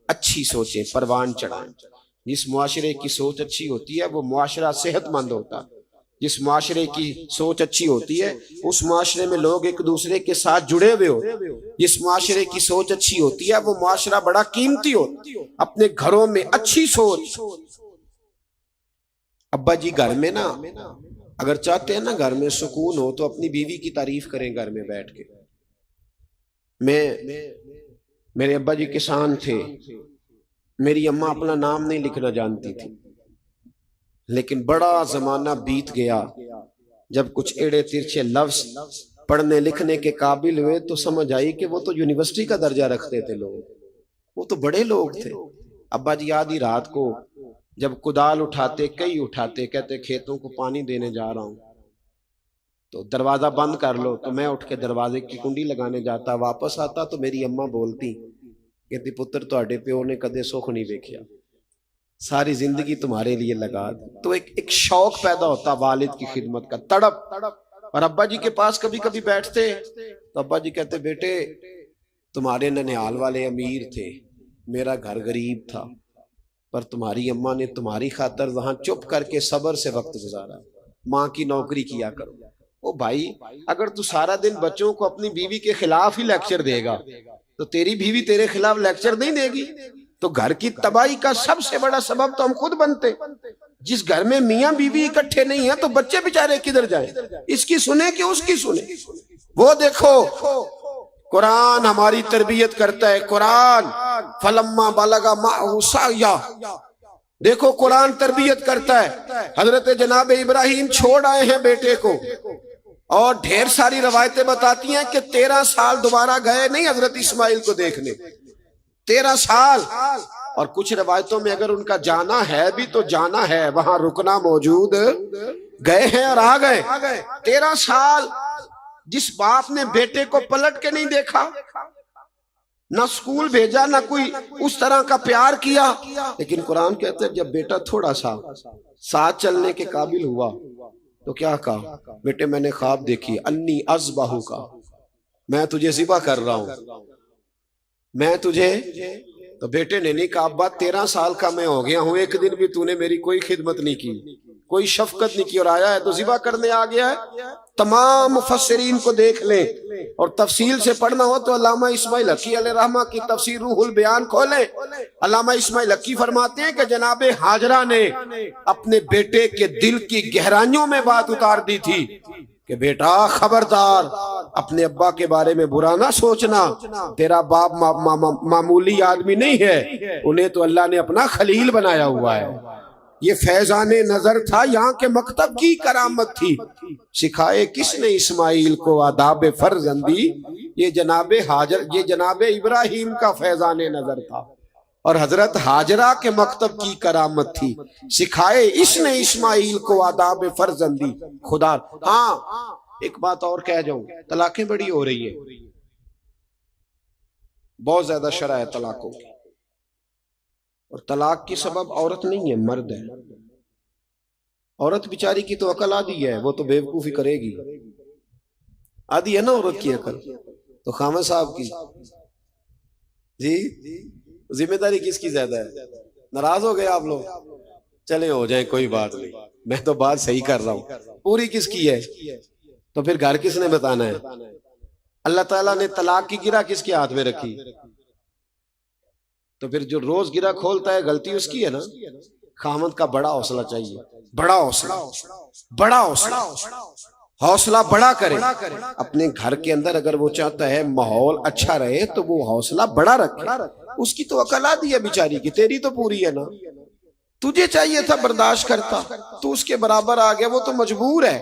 اچھی سوچیں پروان چڑھائیں۔ جس معاشرے کی سوچ اچھی ہوتی ہے وہ معاشرہ صحت مند ہوتا، جس معاشرے کی سوچ اچھی ہوتی ہے اس معاشرے میں لوگ ایک دوسرے کے ساتھ جڑے ہوئے ہوتے، جس معاشرے کی سوچ اچھی ہوتی ہے وہ معاشرہ بڑا قیمتی ہوتا۔ اپنے گھروں میں اچھی سوچ، ابا جی گھر میں نا اگر چاہتے ہیں نا گھر میں سکون ہو تو اپنی بیوی کی تعریف کریں گھر میں بیٹھ کے۔ میرے ابا جی کسان تھے، میری اماں اپنا نام نہیں لکھنا جانتی تھی، لیکن بڑا زمانہ بیت گیا، جب کچھ ایڑے ترچھے لفظ پڑھنے لکھنے کے قابل ہوئے تو سمجھ آئی کہ وہ تو یونیورسٹی کا درجہ رکھتے تھے لوگ، وہ تو بڑے لوگ تھے۔ ابا جی آدھی رات کو جب کدال اٹھاتے، کئی اٹھاتے، کہتے کھیتوں کو پانی دینے جا رہا ہوں تو دروازہ بند کر لو، تو میں اٹھ کے دروازے کی کنڈی لگانے جاتا، واپس آتا تو میری اماں بولتی، کہتی پتر تواڈے پیو نے کدے سکھ نہیں دیکھیا، ساری زندگی تمہارے لیے لگا دی۔ تو ایک شوق پیدا ہوتا والد کی خدمت کا، تڑپ۔ اور ابا جی کے پاس کبھی کبھی بیٹھتے تو ابا جی کہتے بیٹے تمہارے ننیال والے امیر تھے، میرا گھر غریب تھا، پر تمہاری اماں نے تمہاری خاطر وہاں چپ کر کے صبر سے وقت گزارا، ماں کی نوکری کیا کرو۔ او بھائی اگر تو سارا دن بچوں کو اپنی بیوی کے خلاف ہی لیکچر دے گا تو تیری بیوی تیرے خلاف لیکچر نہیں دے گی؟ تو گھر کی تباہی کا سب سے بڑا سبب تو ہم خود بنتے. جس گھر میں میاں بیوی اکٹھے نہیں ہیں تو بچے بیچارے کدھر جائیں؟ اس کی سنیں کہ اس کی سنیں؟ وہ دیکھو قرآن ہماری تربیت کرتا ہے. قرآن فلما بلغ معه سعیا، دیکھو قرآن تربیت کرتا ہے. حضرت جناب ابراہیم چھوڑ آئے ہیں بیٹے کو، اور ڈھیر ساری روایتیں بتاتی ہیں کہ 13 سال دوبارہ گئے نہیں حضرت اسماعیل کو دیکھنے. 13 سال. اور کچھ روایتوں میں اگر ان کا جانا ہے بھی تو جانا ہے، وہاں رکنا موجود گئے ہیں اور آ گئے. 13 سال جس باپ نے بیٹے کو پلٹ کے نہیں دیکھا، نہ سکول بھیجا، نہ کوئی اس طرح کا پیار کیا. لیکن قرآن کہتے ہیں جب بیٹا تھوڑا سا ساتھ چلنے کے قابل ہوا تو کیا کہا؟ بیٹے میں نے خواب دیکھی، انی اذبحک، میں تجھے ذبح کر رہا ہوں، میں تجھے. تو بیٹے نے نہیں کہا ابا 13 سال کا میں ہو گیا ہوں، ایک دن بھی تو نے میری کوئی خدمت نہیں کی، کوئی شفقت نہیں کی، اور آیا ہے تو ذبح کرنے آ گیا ہے. تمام مفسرین کو دیکھ لیں اور تفصیل سے پڑھنا ہو تو علامہ اسماعیل حقی علیہ رحمہ کی تفسیر روح البیان کھولیں. علامہ اسماعیل حقی فرماتے ہیں کہ جناب ہاجرہ نے اپنے بیٹے کے دل کی گہرائیوں میں بات اتار دی تھی کہ بیٹا خبردار، اپنے ابا کے بارے میں برا نہ سوچنا، تیرا باپ معمولی آدمی نہیں ہے، انہیں تو اللہ نے اپنا خلیل بنایا ہوا ہے. یہ فیضان نظر تھا، یہاں کے مکتب کی کرامت تھی. سکھائے کس نے اسماعیل کو آداب فرزندی؟ یہ جناب ہاجر، یہ جناب ابراہیم کا فیضان نظر تھا، اور حضرت ہاجرہ کے مکتب کی کرامت تھی. سکھائے اس نے اسماعیل کو آداب فرزندی. خدا. ہاں ایک بات اور کہہ جاؤں، طلاقیں بڑی ہو رہی ہیں، بہت زیادہ شرح ہے طلاقوں کی، اور طلاق کی سبب عورت نہیں ہے، مرد ہے. عورت بیچاری کی تو عقل آدھی ہے، وہ تو بیوقوفی کرے گی. آدھی ہے نا عورت کی عقل، تو خامد صاحب کی جی ذمہ داری کس کی زیادہ ہے؟ ناراض ہو گئے آپ لوگ؟ چلے ہو جائیں، کوئی بات نہیں، میں تو بات صحیح کر رہا ہوں. پوری کس کی ہے؟ تو پھر گھر کس نے بتانا ہے؟ اللہ تعالیٰ نے طلاق کی گرہ کس کے ہاتھ میں رکھی؟ تو پھر جو روز گرہ کھولتا ہے غلطی اس کی ہے نا. خامد کا بڑا حوصلہ چاہیے، بڑا حوصلہ، بڑا حوصلہ، حوصلہ بڑا کرے. اپنے گھر کے اندر اگر وہ چاہتا ہے ماحول اچھا رہے تو وہ حوصلہ بڑا رکھے. اس کی تو عقل آدھی ہے بیچاری کی، تیری تو پوری ہے نا. تجھے چاہیے تھا برداشت کرتا، تو اس کے برابر آ گیا، وہ تو مجبور ہے.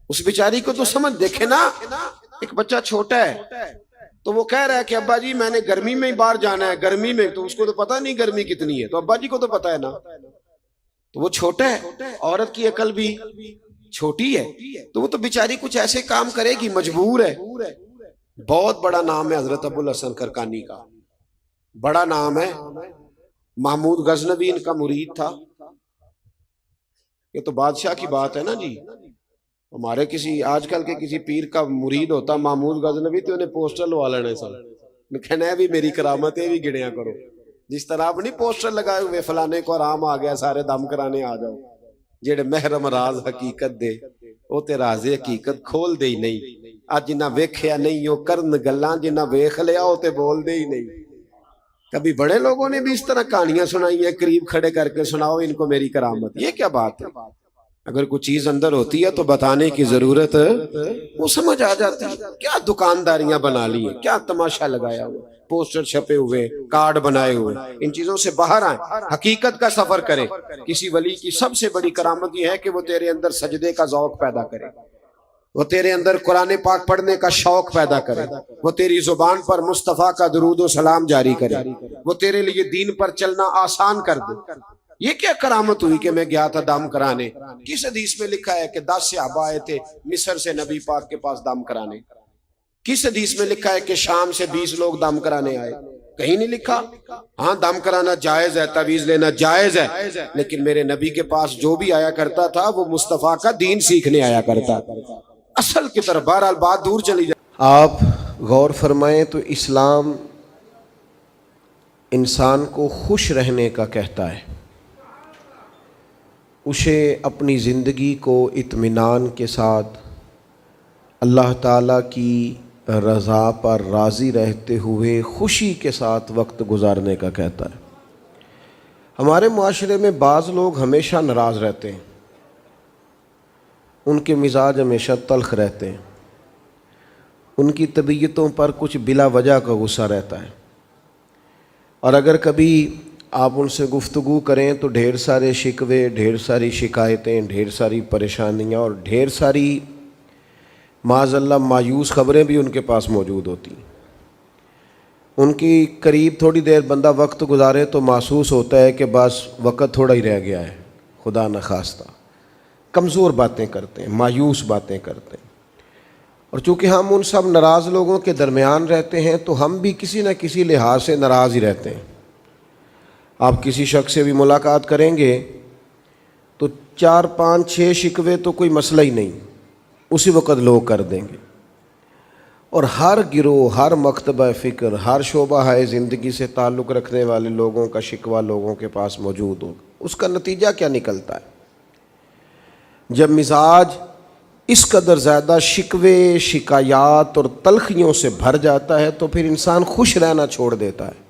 اس بیچاری کو تو سمجھ. دیکھے نا ایک بچہ چھوٹا ہے تو وہ کہہ رہا ہے کہ ابا جی میں نے گرمی میں ہی باہر جانا ہے، گرمی میں. تو اس کو تو پتہ نہیں گرمی کتنی ہے، تو ابا جی کو تو پتہ ہے نا. تو وہ چھوٹا ہے، عورت کی عقل بھی چھوٹی ہے، تو وہ تو بیچاری کچھ ایسے کام کرے گی، مجبور ہے. بہت بڑا نام ہے حضرت ابو الحسن کرکانی کا، بڑا نام ہے. محمود غزنوی ان کا مرید تھا. یہ تو بادشاہ کی بات ہے نا جی. ہمارے کسی آج کل کے کسی پیر کا مرید ہوتا محمود غزنوی تو انہیں پوسٹر لوا لینے سر، کہنا ہے بھی میری کرامتیں بھی گنیا کرو. جس طرح آپ نہیں پوسٹر لگائے ہوئے فلانے کو آرام آ گیا سارے دم کرانے آ جاؤ، جیڑے محرم راز حقیقت دے وہ تے راز حقیقت کھول دے ہی نہیں. آج جنہ ویکھیا نہیں ہو کرن گلاں، جنہ ویکھ لیا ہو تے بول دے ہی نہیں. کبھی بڑے لوگوں نے بھی اس طرح کہانیاں سنائی ہیں، قریب کھڑے کر کے سناؤ ان کو میری کرامت. یہ کیا بات ہے؟ اگر کوئی چیز اندر ہوتی ہے تو بتانے کی ضرورت، وہ سمجھ آ جاتی ہے. کیا دکانداریاں بنا لی ہیں، کیا تماشا لگایا ہوا، پوسٹر چھپے ہوئے، کارڈ بنائے ہوئے. ان چیزوں سے باہر آئیں، حقیقت کا سفر کریں. کسی ولی کی سب سے بڑی کرامت یہ ہے کہ وہ تیرے اندر سجدے کا ذوق پیدا کرے، وہ تیرے اندر قرآن پاک پڑھنے کا شوق پیدا کرے، وہ تیری زبان پر مصطفیٰ کا درود و سلام جاری کرے، وہ تیرے لیے دین پر چلنا آسان کر دے. یہ کیا کرامت ہوئی کہ میں گیا تھا دم کرانے؟ کس حدیث میں لکھا ہے کہ 10 صحابہ آئے تھے مصر سے نبی پاک کے پاس دم کرانے؟ کس حدیث میں لکھا ہے کہ شام سے 20 لوگ دم کرانے آئے؟ کہیں نہیں لکھا. ہاں دم کرانا جائز ہے، تعویذ لینا جائز ہے، لیکن میرے نبی کے پاس جو بھی آیا کرتا تھا وہ مصطفیٰ کا دین سیکھنے آیا کرتا تھا. اصل کی طرف بہرحال بات دور چلی جائے. آپ غور فرمائیں تو اسلام انسان کو خوش رہنے کا کہتا ہے، اسے اپنی زندگی کو اطمینان کے ساتھ اللہ تعالیٰ کی رضا پر راضی رہتے ہوئے خوشی کے ساتھ وقت گزارنے کا کہتا ہے۔ ہمارے معاشرے میں بعض لوگ ہمیشہ ناراض رہتے ہیں، ان کے مزاج ہمیشہ تلخ رہتے ہیں، ان کی طبیعتوں پر کچھ بلا وجہ کا غصہ رہتا ہے، اور اگر کبھی آپ ان سے گفتگو کریں تو ڈھیر سارے شکوے، ڈھیر ساری شکایتیں، ڈھیر ساری پریشانیاں اور ڈھیر ساری معاذ اللہ مایوس خبریں بھی ان کے پاس موجود ہوتی ہیں۔ ان کی قریب تھوڑی دیر بندہ وقت گزارے تو محسوس ہوتا ہے کہ بس وقت تھوڑا ہی رہ گیا ہے، خدا نخواستہ کمزور باتیں کرتے ہیں، مایوس باتیں کرتے ہیں۔ اور چونکہ ہم ان سب ناراض لوگوں کے درمیان رہتے ہیں تو ہم بھی کسی نہ کسی لحاظ سے ناراض ہی رہتے ہیں۔ آپ کسی شخص سے بھی ملاقات کریں گے تو 4 5 6 شکوے تو کوئی مسئلہ ہی نہیں، اسی وقت لوگ کر دیں گے، اور ہر گروہ، ہر مکتبہ فکر، ہر شعبہ ہے زندگی سے تعلق رکھنے والے لوگوں کا شکوہ لوگوں کے پاس موجود ہوگا۔ اس کا نتیجہ کیا نکلتا ہے؟ جب مزاج اس قدر زیادہ شکوے، شکایات اور تلخیوں سے بھر جاتا ہے تو پھر انسان خوش رہنا چھوڑ دیتا ہے۔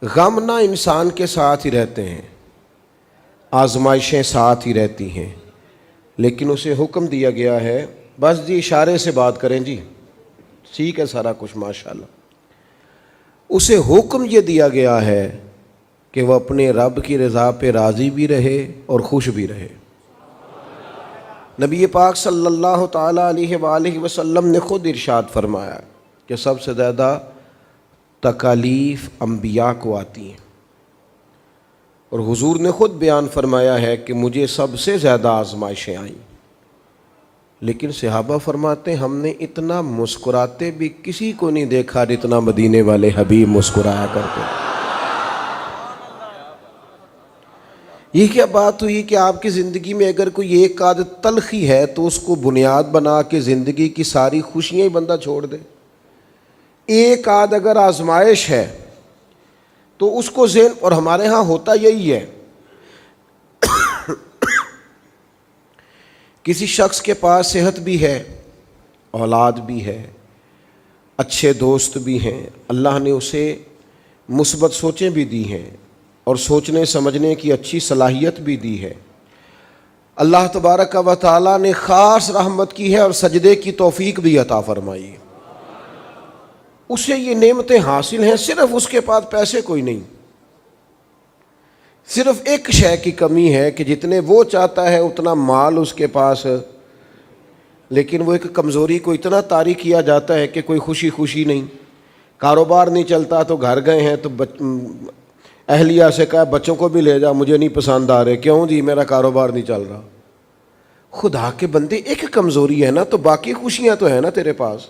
غم نہ انسان کے ساتھ ہی رہتے ہیں، آزمائشیں ساتھ ہی رہتی ہیں، لیکن اسے حکم دیا گیا ہے بس جی اشارے سے بات کریں جی، ٹھیک ہے سارا کچھ ماشاءاللہ۔ اسے حکم یہ دیا گیا ہے کہ وہ اپنے رب کی رضا پہ راضی بھی رہے اور خوش بھی رہے۔ نبی پاک صلی اللہ تعالیٰ علیہ وآلہ وسلم نے خود ارشاد فرمایا کہ سب سے زیادہ تکالیف انبیاء کو آتی ہیں، اور حضور نے خود بیان فرمایا ہے کہ مجھے سب سے زیادہ آزمائشیں آئیں، لیکن صحابہ فرماتے ہیں ہم نے اتنا مسکراتے بھی کسی کو نہیں دیکھا جتنا مدینے والے حبیب مسکرایا کرتے۔ یہ کیا بات ہوئی کہ آپ کی زندگی میں اگر کوئی ایک آدھ تلخی ہے تو اس کو بنیاد بنا کے زندگی کی ساری خوشیاں ہی بندہ چھوڑ دے؟ ایک آدھ اگر آزمائش ہے تو اس کو ذہن، اور ہمارے ہاں ہوتا یہی ہے، کسی شخص کے پاس صحت بھی ہے، اولاد بھی ہے، اچھے دوست بھی ہیں، اللہ نے اسے مثبت سوچیں بھی دی ہیں اور سوچنے سمجھنے کی اچھی صلاحیت بھی دی ہے، اللہ تبارک و تعالیٰ نے خاص رحمت کی ہے اور سجدے کی توفیق بھی عطا فرمائی ہے، اسے یہ نعمتیں حاصل ہیں، صرف اس کے پاس پیسے کوئی نہیں، صرف ایک شے کی کمی ہے کہ جتنے وہ چاہتا ہے اتنا مال اس کے پاس، لیکن وہ ایک کمزوری کو اتنا طاری کیا جاتا ہے کہ کوئی خوشی نہیں، کاروبار نہیں چلتا تو گھر گئے ہیں تو اہلیہ سے کہا بچوں کو بھی لے جا، مجھے نہیں پسند آ رہے، کیوں جی میرا کاروبار نہیں چل رہا۔ خدا کے بندے ایک کمزوری ہے نا، تو باقی خوشیاں تو ہیں نا تیرے پاس،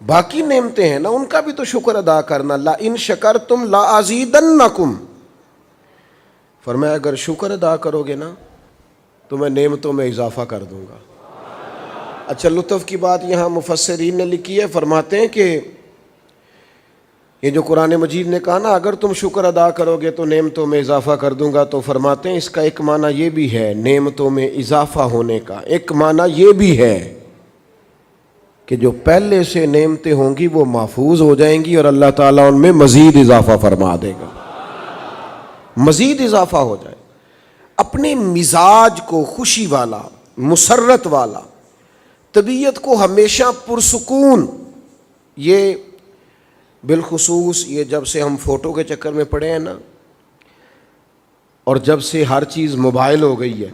باقی نعمتیں ہیں نا، ان کا بھی تو شکر ادا کرنا۔ لا ان شکرتم لا ازیدنکم، فرمایا اگر شکر ادا کرو گے نا تو میں نعمتوں میں اضافہ کر دوں گا۔ اچھا لطف کی بات یہاں مفسرین نے لکھی ہے، فرماتے ہیں کہ یہ جو قرآن مجید نے کہا نا اگر تم شکر ادا کرو گے تو نعمتوں میں اضافہ کر دوں گا، تو فرماتے ہیں اس کا ایک معنی یہ بھی ہے نعمتوں میں اضافہ ہونے کا، ایک معنی یہ بھی ہے کہ جو پہلے سے نعمتیں ہوں گی وہ محفوظ ہو جائیں گی اور اللہ تعالیٰ ان میں مزید اضافہ فرما دے گا، مزید اضافہ ہو جائے۔ اپنے مزاج کو خوشی والا، مسرت والا، طبیعت کو ہمیشہ پرسکون، یہ بالخصوص یہ جب سے ہم فوٹو کے چکر میں پڑے ہیں نا، اور جب سے ہر چیز موبائل ہو گئی ہے،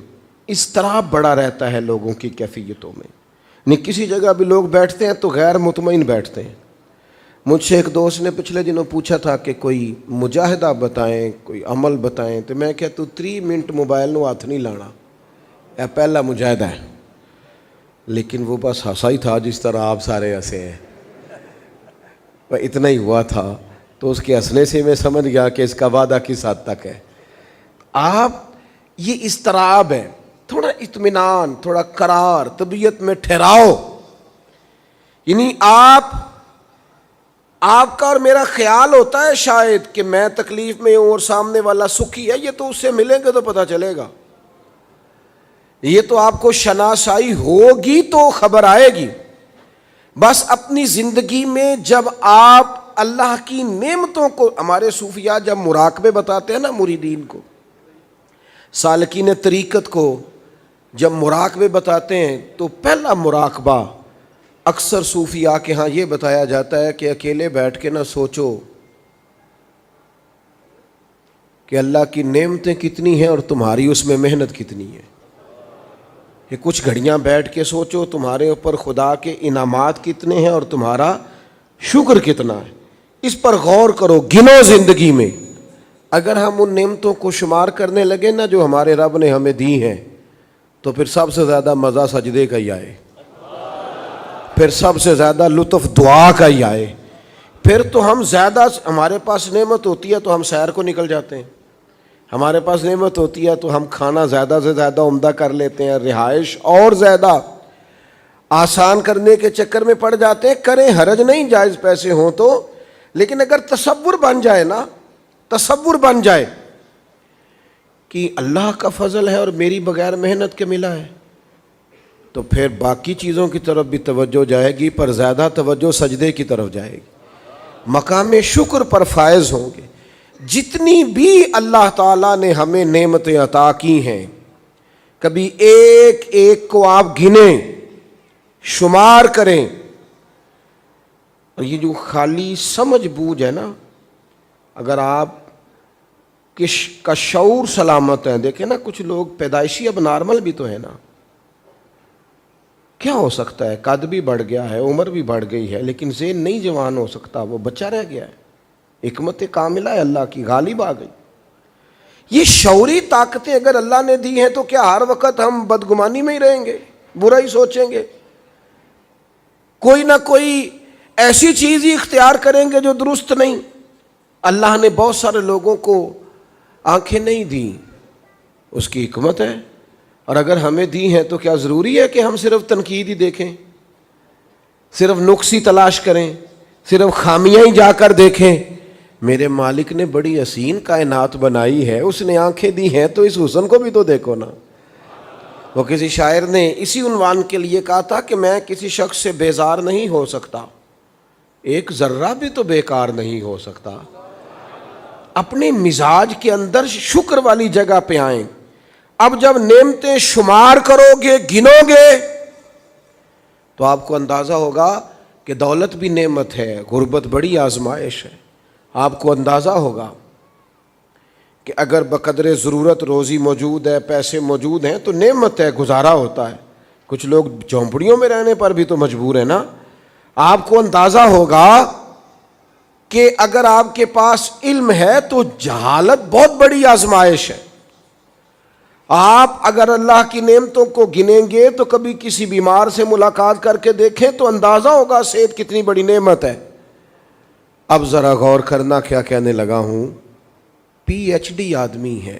اس طرح بڑا رہتا ہے لوگوں کی کیفیتوں میں، نہیں کسی جگہ بھی لوگ بیٹھتے ہیں تو غیر مطمئن بیٹھتے ہیں۔ مجھ سے ایک دوست نے پچھلے دنوں پوچھا تھا کہ کوئی مجاہدہ بتائیں، کوئی عمل بتائیں، تو میں کہا تو 3 منٹ موبائل نو ہاتھ نہیں لانا، یہ پہلا مجاہدہ ہے۔ لیکن وہ بس ہنسا ہی تھا جس طرح آپ سارے ہنسے ہیں، اتنا ہی ہوا تھا، تو اس کے ہنسنے سے میں سمجھ گیا کہ اس کا وعدہ کس حد تک ہے۔ آپ یہ اضطراب ہے، تھوڑا اطمینان، تھوڑا قرار، طبیعت میں ٹھہراؤ، یعنی آپ کا اور میرا خیال ہوتا ہے شاید کہ میں تکلیف میں ہوں اور سامنے والا سکھی ہے، یہ تو اس سے ملیں گے تو پتہ چلے گا، یہ تو آپ کو شناسائی ہوگی تو خبر آئے گی، بس اپنی زندگی میں جب آپ اللہ کی نعمتوں کو، ہمارے صوفیاء جب مراقبے بتاتے ہیں نا مریدین کو، سالکین طریقت کو جب مراقبے بتاتے ہیں تو پہلا مراقبہ اکثر صوفیاء کے ہاں یہ بتایا جاتا ہے کہ اکیلے بیٹھ کے نہ سوچو کہ اللہ کی نعمتیں کتنی ہیں اور تمہاری اس میں محنت کتنی ہے. کہ کچھ گھڑیاں بیٹھ کے سوچو تمہارے اوپر خدا کے انعامات کتنے ہیں اور تمہارا شکر کتنا ہے. اس پر غور کرو، گنو زندگی میں. اگر ہم ان نعمتوں کو شمار کرنے لگے نا جو ہمارے رب نے ہمیں دی ہیں، تو پھر سب سے زیادہ مزہ سجدے کا ہی آئے، پھر سب سے زیادہ لطف دعا کا ہی آئے. پھر تو ہم زیادہ، ہمارے پاس نعمت ہوتی ہے تو ہم سیر کو نکل جاتے ہیں، ہمارے پاس نعمت ہوتی ہے تو ہم کھانا زیادہ سے زیادہ عمدہ کر لیتے ہیں، رہائش اور زیادہ آسان کرنے کے چکر میں پڑ جاتے ہیں. کریں، حرج نہیں جائز پیسے ہوں تو، لیکن اگر تصور بن جائے نا، تصور بن جائے کہ اللہ کا فضل ہے اور میری بغیر محنت کے ملا ہے، تو پھر باقی چیزوں کی طرف بھی توجہ جائے گی، پر زیادہ توجہ سجدے کی طرف جائے گی. مقام شکر پر فائز ہوں گے. جتنی بھی اللہ تعالیٰ نے ہمیں نعمتیں عطا کی ہیں، کبھی ایک ایک کو آپ گنیں، شمار کریں. اور یہ جو خالی سمجھ بوجھ ہے نا، اگر آپ کا شعور سلامت ہے، دیکھیں نا کچھ لوگ پیدائشی اب نارمل بھی تو ہے نا، کیا ہو سکتا ہے، قد بھی بڑھ گیا ہے، عمر بھی بڑھ گئی ہے، لیکن ذہن نہیں جوان ہو سکتا، وہ بچہ رہ گیا ہے. حکمت کاملہ ہے اللہ کی، غالب آ گئی. یہ شعوری طاقتیں اگر اللہ نے دی ہیں تو کیا ہر وقت ہم بدگمانی میں ہی رہیں گے، برا ہی سوچیں گے؟ کوئی نہ کوئی ایسی چیز ہی اختیار کریں گے جو درست نہیں. اللہ نے بہت سارے لوگوں کو آنکھیں نہیں دیں، اس کی حکمت ہے. اور اگر ہمیں دی ہیں تو کیا ضروری ہے کہ ہم صرف تنقید ہی دیکھیں، صرف نقص ہی تلاش کریں، صرف خامیاں ہی جا کر دیکھیں؟ میرے مالک نے بڑی حسین کائنات بنائی ہے، اس نے آنکھیں دی ہیں تو اس حسن کو بھی تو دیکھو نا. وہ کسی شاعر نے اسی عنوان کے لیے کہا تھا کہ میں کسی شخص سے بیزار نہیں ہو سکتا، ایک ذرہ بھی تو بیکار نہیں ہو سکتا. اپنے مزاج کے اندر شکر والی جگہ پہ آئیں. اب جب نعمتیں شمار کرو گے، گنو گے، تو آپ کو اندازہ ہوگا کہ دولت بھی نعمت ہے، غربت بڑی آزمائش ہے. آپ کو اندازہ ہوگا کہ اگر بقدر ضرورت روزی موجود ہے، پیسے موجود ہیں تو نعمت ہے، گزارا ہوتا ہے. کچھ لوگ جھونپڑیوں میں رہنے پر بھی تو مجبور ہیں نا. آپ کو اندازہ ہوگا کہ اگر آپ کے پاس علم ہے تو جہالت بہت بڑی آزمائش ہے. آپ اگر اللہ کی نعمتوں کو گنیں گے تو کبھی کسی بیمار سے ملاقات کر کے دیکھیں تو اندازہ ہوگا صحت کتنی بڑی نعمت ہے. اب ذرا غور کرنا کیا کہنے لگا ہوں. پی ایچ ڈی آدمی ہے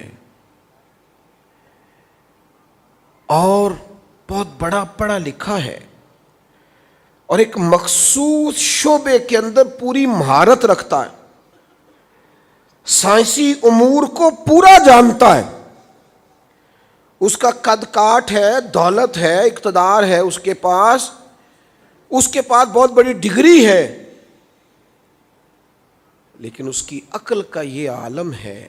اور بہت بڑا پڑھا لکھا ہے اور ایک مخصوص شعبے کے اندر پوری مہارت رکھتا ہے، سائنسی امور کو پورا جانتا ہے، اس کا قد کاٹ ہے، دولت ہے، اقتدار ہے اس کے پاس بہت بڑی ڈگری ہے، لیکن اس کی عقل کا یہ عالم ہے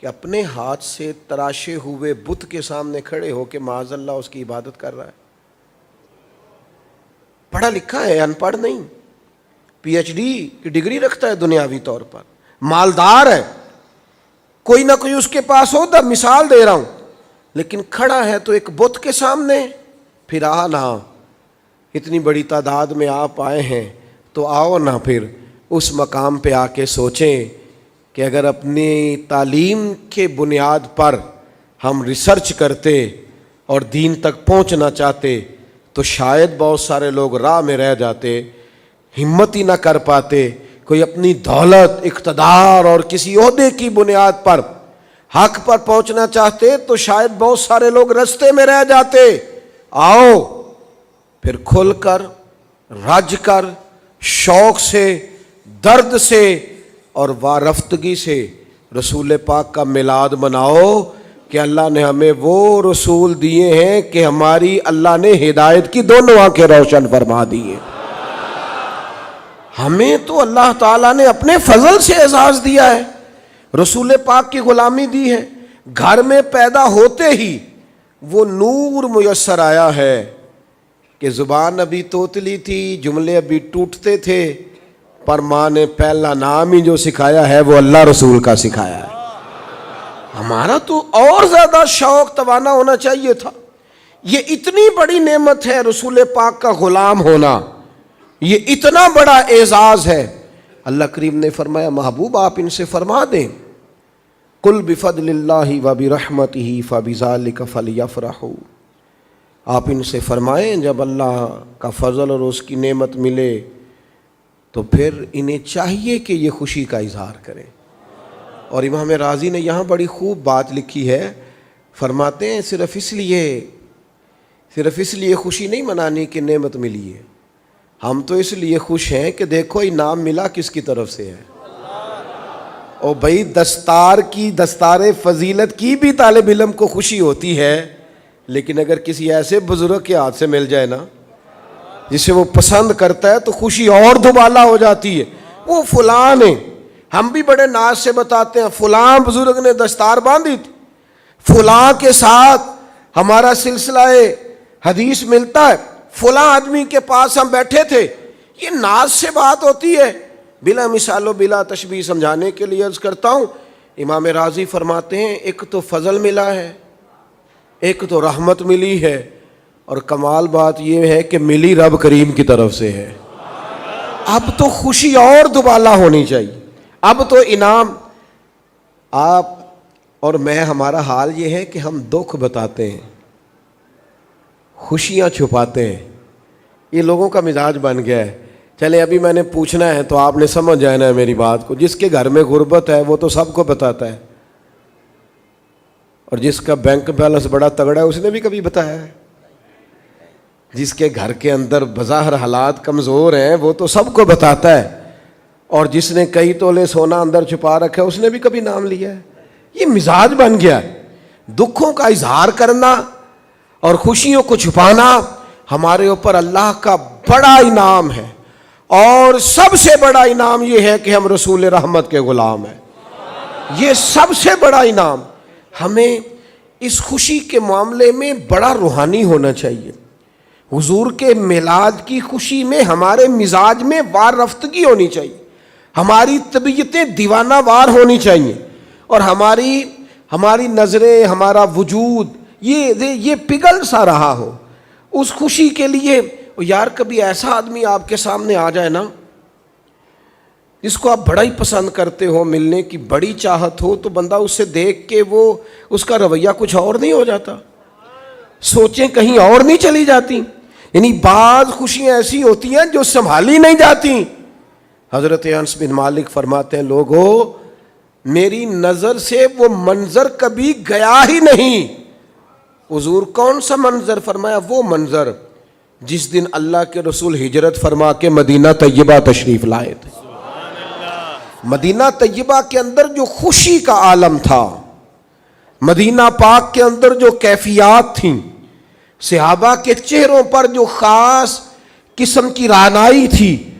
کہ اپنے ہاتھ سے تراشے ہوئے بت کے سامنے کھڑے ہو کے معاذ اللہ اس کی عبادت کر رہا ہے. پڑھا لکھا ہے، ان پڑھ نہیں، پی ایچ ڈی کی ڈگری رکھتا ہے، دنیاوی طور پر مالدار ہے، کوئی نہ کوئی اس کے پاس ہوتا، مثال دے رہا ہوں، لیکن کھڑا ہے تو ایک بت کے سامنے. پھر نہ اتنی بڑی تعداد میں آپ آئے ہیں تو آؤ نہ پھر اس مقام پہ آ کے سوچیں کہ اگر اپنی تعلیم کے بنیاد پر ہم ریسرچ کرتے اور دین تک پہنچنا چاہتے تو شاید بہت سارے لوگ راہ میں رہ جاتے، ہمت ہی نہ کر پاتے. کوئی اپنی دولت، اقتدار اور کسی عہدے کی بنیاد پر حق پر پہنچنا چاہتے تو شاید بہت سارے لوگ رستے میں رہ جاتے. آؤ پھر کھل کر، رج کر، شوق سے، درد سے اور وارفتگی سے رسول پاک کا میلاد مناؤ. کہ اللہ نے ہمیں وہ رسول دیے ہیں کہ ہماری اللہ نے ہدایت کی دونوں آنکھیں روشن فرما دی ہیں۔ ہمیں تو اللہ تعالیٰ نے اپنے فضل سے اعزاز دیا ہے، رسول پاک کی غلامی دی ہے، گھر میں پیدا ہوتے ہی وہ نور میسر آیا ہے کہ زبان ابھی توتلی تھی، جملے ابھی ٹوٹتے تھے، پر ماں نے پہلا نام ہی جو سکھایا ہے وہ اللہ رسول کا سکھایا ہے۔ ہمارا تو اور زیادہ شوق توانا ہونا چاہیے تھا۔ یہ اتنی بڑی نعمت ہے رسول پاک کا غلام ہونا، یہ اتنا بڑا اعزاز ہے۔ اللہ کریم نے فرمایا محبوب آپ ان سے فرما دیں قل بفضل اللہ وبرحمتہ فبذلک فلیفرحوا، آپ ان سے فرمائیں جب اللہ کا فضل اور اس کی نعمت ملے تو پھر انہیں چاہیے کہ یہ خوشی کا اظہار کریں۔ اور امام رازی نے یہاں بڑی خوب بات لکھی ہے، فرماتے ہیں صرف اس لیے خوشی نہیں منانی کہ نعمت ملی ہے، ہم تو اس لیے خوش ہیں کہ دیکھو انعام ملا کس کی طرف سے ہے۔ اور بھائی دستار فضیلت کی بھی طالب علم کو خوشی ہوتی ہے، لیکن اگر کسی ایسے بزرگ کے ہاتھ سے مل جائے نا جسے وہ پسند کرتا ہے تو خوشی اور دوبالا ہو جاتی ہے۔ وہ فلاں نے، ہم بھی بڑے ناز سے بتاتے ہیں فلاں بزرگ نے دستار باندھی تھی، فلاں کے ساتھ ہمارا سلسلہ حدیث ملتا ہے، فلاں آدمی کے پاس ہم بیٹھے تھے۔ یہ ناز سے بات ہوتی ہے، بلا مثال و بلا تشبیہ سمجھانے کے لیے عرض کرتا ہوں۔ امام راضی فرماتے ہیں ایک تو فضل ملا ہے، ایک تو رحمت ملی ہے، اور کمال بات یہ ہے کہ ملی رب کریم کی طرف سے ہے۔ اب تو خوشی اور دوبالا ہونی چاہیے، اب تو انعام۔ آپ اور میں، ہمارا حال یہ ہے کہ ہم دکھ بتاتے ہیں، خوشیاں چھپاتے ہیں، یہ لوگوں کا مزاج بن گیا ہے۔ چلے ابھی میں نے پوچھنا ہے تو آپ نے سمجھ جانا ہے میری بات کو۔ جس کے گھر میں غربت ہے وہ تو سب کو بتاتا ہے، اور جس کا بینک بیلنس بڑا تگڑا ہے اس نے بھی کبھی بتایا ہے۔ جس کے گھر کے اندر بظاہر حالات کمزور ہیں وہ تو سب کو بتاتا ہے، اور جس نے کئی تولے سونا اندر چھپا رکھا ہے اس نے بھی کبھی نام لیا ہے۔ یہ مزاج بن گیا ہے۔ دکھوں کا اظہار کرنا اور خوشیوں کو چھپانا ہمارے اوپر اللہ کا بڑا انعام ہے، اور سب سے بڑا انعام یہ ہے کہ ہم رسول رحمت کے غلام ہیں۔ یہ سب سے بڑا انعام۔ ہمیں اس خوشی کے معاملے میں بڑا روحانی ہونا چاہیے۔ حضور کے میلاد کی خوشی میں ہمارے مزاج میں وار رفتگی ہونی چاہیے، ہماری طبیعتیں دیوانہ وار ہونی چاہیے، اور ہماری نظریں، ہمارا وجود یہ پگھل سا رہا ہو اس خوشی کے لیے۔ یار کبھی ایسا آدمی آپ کے سامنے آ جائے نا جس کو آپ بڑا ہی پسند کرتے ہو، ملنے کی بڑی چاہت ہو، تو بندہ اسے دیکھ کے وہ اس کا رویہ کچھ اور نہیں ہو جاتا، سوچیں کہیں اور نہیں چلی جاتی۔ یعنی بعض خوشیاں ایسی ہوتی ہیں جو سنبھالی نہیں جاتی۔ حضرت انس بن مالک فرماتے ہیں لوگو میری نظر سے وہ منظر کبھی گیا ہی نہیں۔ حضور کون سا منظر؟ فرمایا وہ منظر جس دن اللہ کے رسول ہجرت فرما کے مدینہ طیبہ تشریف لائے تھے۔ مدینہ طیبہ کے اندر جو خوشی کا عالم تھا، مدینہ پاک کے اندر جو کیفیات تھیں، صحابہ کے چہروں پر جو خاص قسم کی رعنائی تھی،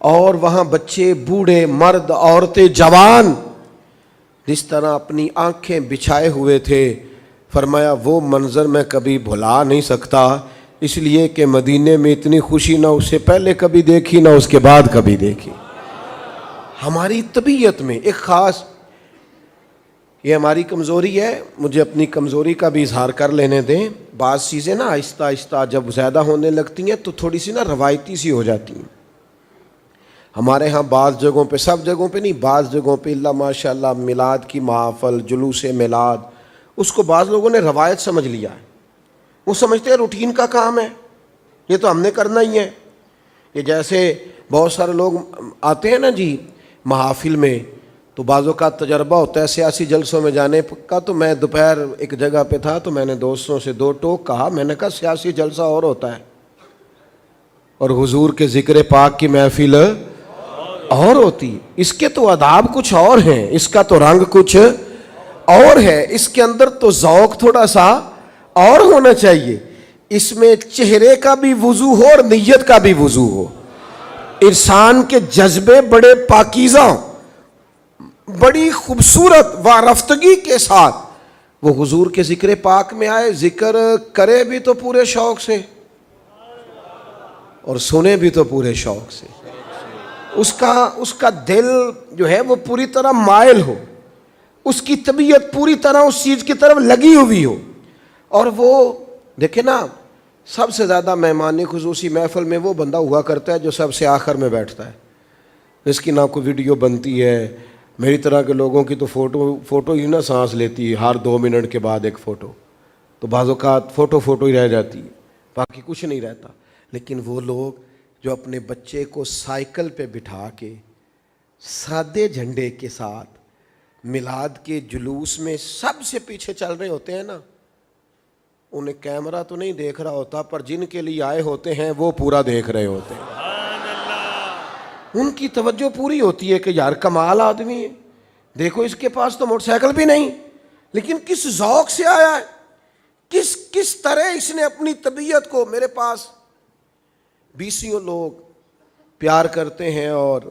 اور وہاں بچے، بوڑھے، مرد، عورتیں، جوان جس طرح اپنی آنکھیں بچھائے ہوئے تھے، فرمایا وہ منظر میں کبھی بھلا نہیں سکتا، اس لیے کہ مدینے میں اتنی خوشی نہ اس سے پہلے کبھی دیکھی نہ اس کے بعد کبھی دیکھی۔ ہماری طبیعت میں ایک خاص، یہ ہماری کمزوری ہے، مجھے اپنی کمزوری کا بھی اظہار کر لینے دیں۔ بعض چیزیں نا آہستہ آہستہ جب زیادہ ہونے لگتی ہیں تو تھوڑی سی نا روایتی سی ہو جاتی ہیں۔ ہمارے ہاں بعض جگہوں پہ، سب جگہوں پہ نہیں، بعض جگہوں پہ اللہ ماشاء اللہ میلاد کی محافل، جلوس میلاد، اس کو بعض لوگوں نے روایت سمجھ لیا ہے۔ وہ سمجھتے ہیں روٹین کا کام ہے، یہ تو ہم نے کرنا ہی ہے۔ یہ جیسے بہت سارے لوگ آتے ہیں نا جی محافل میں، تو بعضوں کا تجربہ ہوتا ہے سیاسی جلسوں میں جانے کا۔ تو میں دوپہر ایک جگہ پہ تھا تو میں نے دوستوں سے دو ٹوک کہا، میں نے کہا سیاسی جلسہ اور ہوتا ہے اور حضور کے ذکر پاک کی محفل اور ہوتی، اس کے تو آداب کچھ اور ہیں، اس کا تو رنگ کچھ اور ہے, اس کے اندر تو ذوق تھوڑا سا اور ہونا چاہیے. اس میں چہرے کا بھی وضو ہو اور نیت کا بھی وضو ہو. انسان کے جذبے بڑے پاکیزہ, بڑی خوبصورت وارفتگی کے ساتھ وہ حضور کے ذکر پاک میں آئے, ذکر کرے بھی تو پورے شوق سے اور سنے بھی تو پورے شوق سے. اس کا دل جو ہے وہ پوری طرح مائل ہو, اس کی طبیعت پوری طرح اس چیز کی طرف لگی ہوئی ہو. اور وہ دیکھیں نا, سب سے زیادہ مہمان خصوصی محفل میں وہ بندہ ہوا کرتا ہے جو سب سے آخر میں بیٹھتا ہے. اس کی نہ کوئی ویڈیو بنتی ہے. میری طرح کے لوگوں کی تو فوٹو ہی نہ سانس لیتی ہے, ہر 2 منٹ کے بعد ایک فوٹو. تو بعض اوقات فوٹو ہی رہ جاتی ہے, باقی کچھ نہیں رہتا. لیکن وہ لوگ جو اپنے بچے کو سائیکل پہ بٹھا کے سادے جھنڈے کے ساتھ میلاد کے جلوس میں سب سے پیچھے چل رہے ہوتے ہیں نا, انہیں کیمرہ تو نہیں دیکھ رہا ہوتا, پر جن کے لیے آئے ہوتے ہیں وہ پورا دیکھ رہے ہوتے ہیں. ان کی توجہ پوری ہوتی ہے کہ یار کمال آدمی ہے, دیکھو اس کے پاس تو موٹر سائیکل بھی نہیں, لیکن کس ذوق سے آیا ہے, کس طرح اس نے اپنی طبیعت کو. میرے پاس 20 لوگ پیار کرتے ہیں اور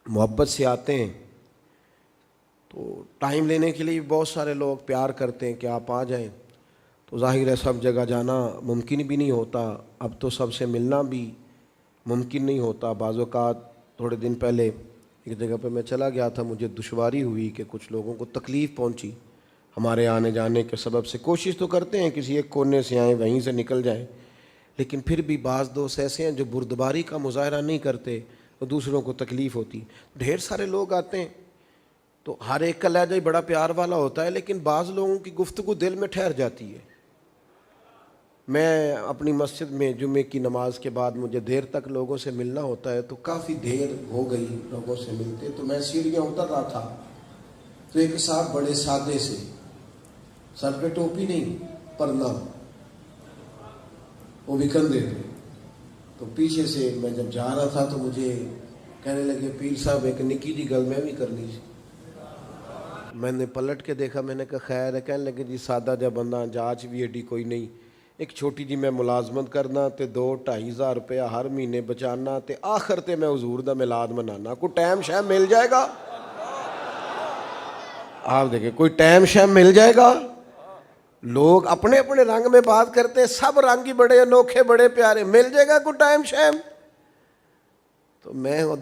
محبت سے آتے ہیں, تو ٹائم لینے کے لیے بہت سارے لوگ پیار کرتے ہیں کہ آپ آ جائیں. تو ظاہر ہے سب جگہ جانا ممکن بھی نہیں ہوتا, اب تو سب سے ملنا بھی ممکن نہیں ہوتا. بعض اوقات تھوڑے دن پہلے ایک جگہ پہ میں چلا گیا تھا, مجھے دشواری ہوئی کہ کچھ لوگوں کو تکلیف پہنچی ہمارے آنے جانے کے سبب سے. کوشش تو کرتے ہیں کسی ایک کونے سے آئیں, وہیں سے نکل جائیں, لیکن پھر بھی بعض دوست ایسے ہیں جو بردباری کا مظاہرہ نہیں کرتے, تو دوسروں کو تکلیف ہوتی. ڈھیر سارے لوگ آتے ہیں, تو ہر ایک کا لہجہ بڑا پیار والا ہوتا ہے, لیکن بعض لوگوں کی گفتگو دل میں ٹھہر جاتی ہے. میں اپنی مسجد میں جمعے کی نماز کے بعد مجھے دیر تک لوگوں سے ملنا ہوتا ہے, تو کافی دیر ہو گئی لوگوں سے ملتے. تو میں سیڑھیاں اتر رہا تھا, تو ایک صاحب بڑے سادے سے, سر پہ ٹوپی نہیں, پرنا, وہ بھی کندھے پہ. تو پیچھے سے میں جب جا رہا تھا تو مجھے کہنے لگے, پیر صاحب ایک نکی جی گل میں بھی کرنی سی. میں نے پلٹ کے دیکھا, میں نے کہا خیر ہے. کہنے لگے جی سادہ جا بندہ, جانچ بھی ایڈی کوئی نہیں, ایک چھوٹی جی میں ملازمت کرنا تے 2-2.5 ہزار روپیہ ہر مہینے بچانا تے آخر تے میں حضور دا میلاد منانا. کوئی ٹائم شیم مل جائے گا؟ آپ دیکھیں, کوئی ٹائم شیم مل جائے گا؟ لوگ اپنے اپنے رنگ میں بات کرتے ہیں, سب رنگ ہی بڑے انوکھے بڑے پیارے, مل جائے گا کوئی ٹائم شیم؟ تو میں وہ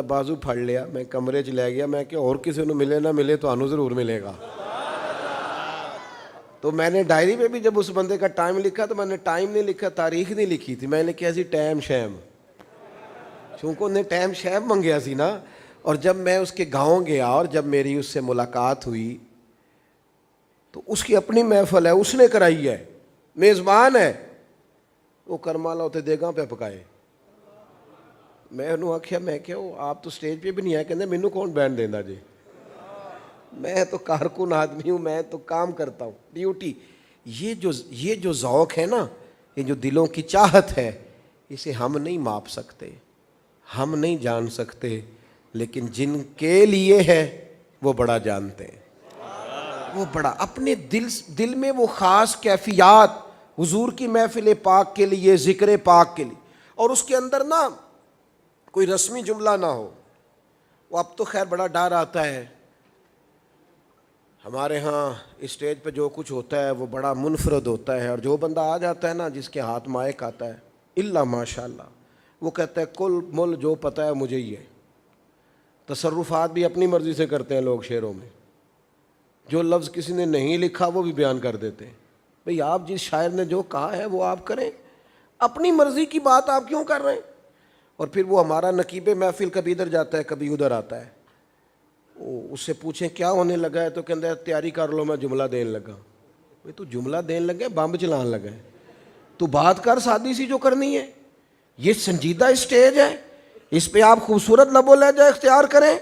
بازو پھڑ لیا, میں کمرے چ لے گیا. میں کہ اور کسی نے ملے نہ ملے تو انہوں ضرور ملے گا. تو میں نے ڈائری میں بھی جب اس بندے کا ٹائم لکھا, تو میں نے ٹائم نہیں لکھا, تاریخ نہیں لکھی تھی, میں نے کیا سی ٹائم شیم, چونکہ انہیں ٹائم شیم منگیا سی نا. اور جب میں اس کے گاؤں گیا اور جب میری اس سے ملاقات ہوئی, تو اس کی اپنی محفل ہے, اس نے کرائی ہے, میزبان ہے, وہ کرمالا ہوتے دیگاں پہ پکائے. میں انہوں آخیا, میں کیا آپ تو سٹیج پہ بھی نہیں آئے. کہتے مینوں کون بینڈ دینا جی, میں تو کارکن آدمی ہوں, میں تو کام کرتا ہوں, ڈیوٹی. یہ جو ذوق ہے نا, یہ جو دلوں کی چاہت ہے, اسے ہم نہیں ماپ سکتے, ہم نہیں جان سکتے, لیکن جن کے لیے ہے وہ بڑا جانتے ہیں. وہ بڑا اپنے دل میں وہ خاص کیفیات حضور کی محفل پاک کے لیے, ذکر پاک کے لیے, اور اس کے اندر نا کوئی رسمی جملہ نہ ہو. وہ اب تو خیر بڑا ڈر آتا ہے, ہمارے ہاں اسٹیج پہ جو کچھ ہوتا ہے وہ بڑا منفرد ہوتا ہے, اور جو بندہ آ جاتا ہے نا جس کے ہاتھ مائک آتا ہے, اللہ ماشاء اللہ, وہ کہتا ہے کل مل جو پتہ ہے مجھے ہی ہے. تصرفات بھی اپنی مرضی سے کرتے ہیں لوگ شعروں میں, جو لفظ کسی نے نہیں لکھا وہ بھی بیان کر دیتے ہیں. بھئی آپ جس شاعر نے جو کہا ہے وہ آپ کریں, اپنی مرضی کی بات آپ کیوں کر رہے ہیں؟ اور پھر وہ ہمارا نقیب محفل کبھی ادھر جاتا ہے کبھی ادھر آتا ہے, اس سے پوچھیں کیا ہونے لگا ہے, تو کہتا ہے تیاری کر لو میں جملہ دین لگا. بھئی تو جملہ دین لگا ہے, بمب چلان لگا ہے, تو بات کر سادی سی جو کرنی ہے. یہ سنجیدہ اسٹیج ہے, اس پہ آپ خوبصورت لب و لہجہ اختیار کریں,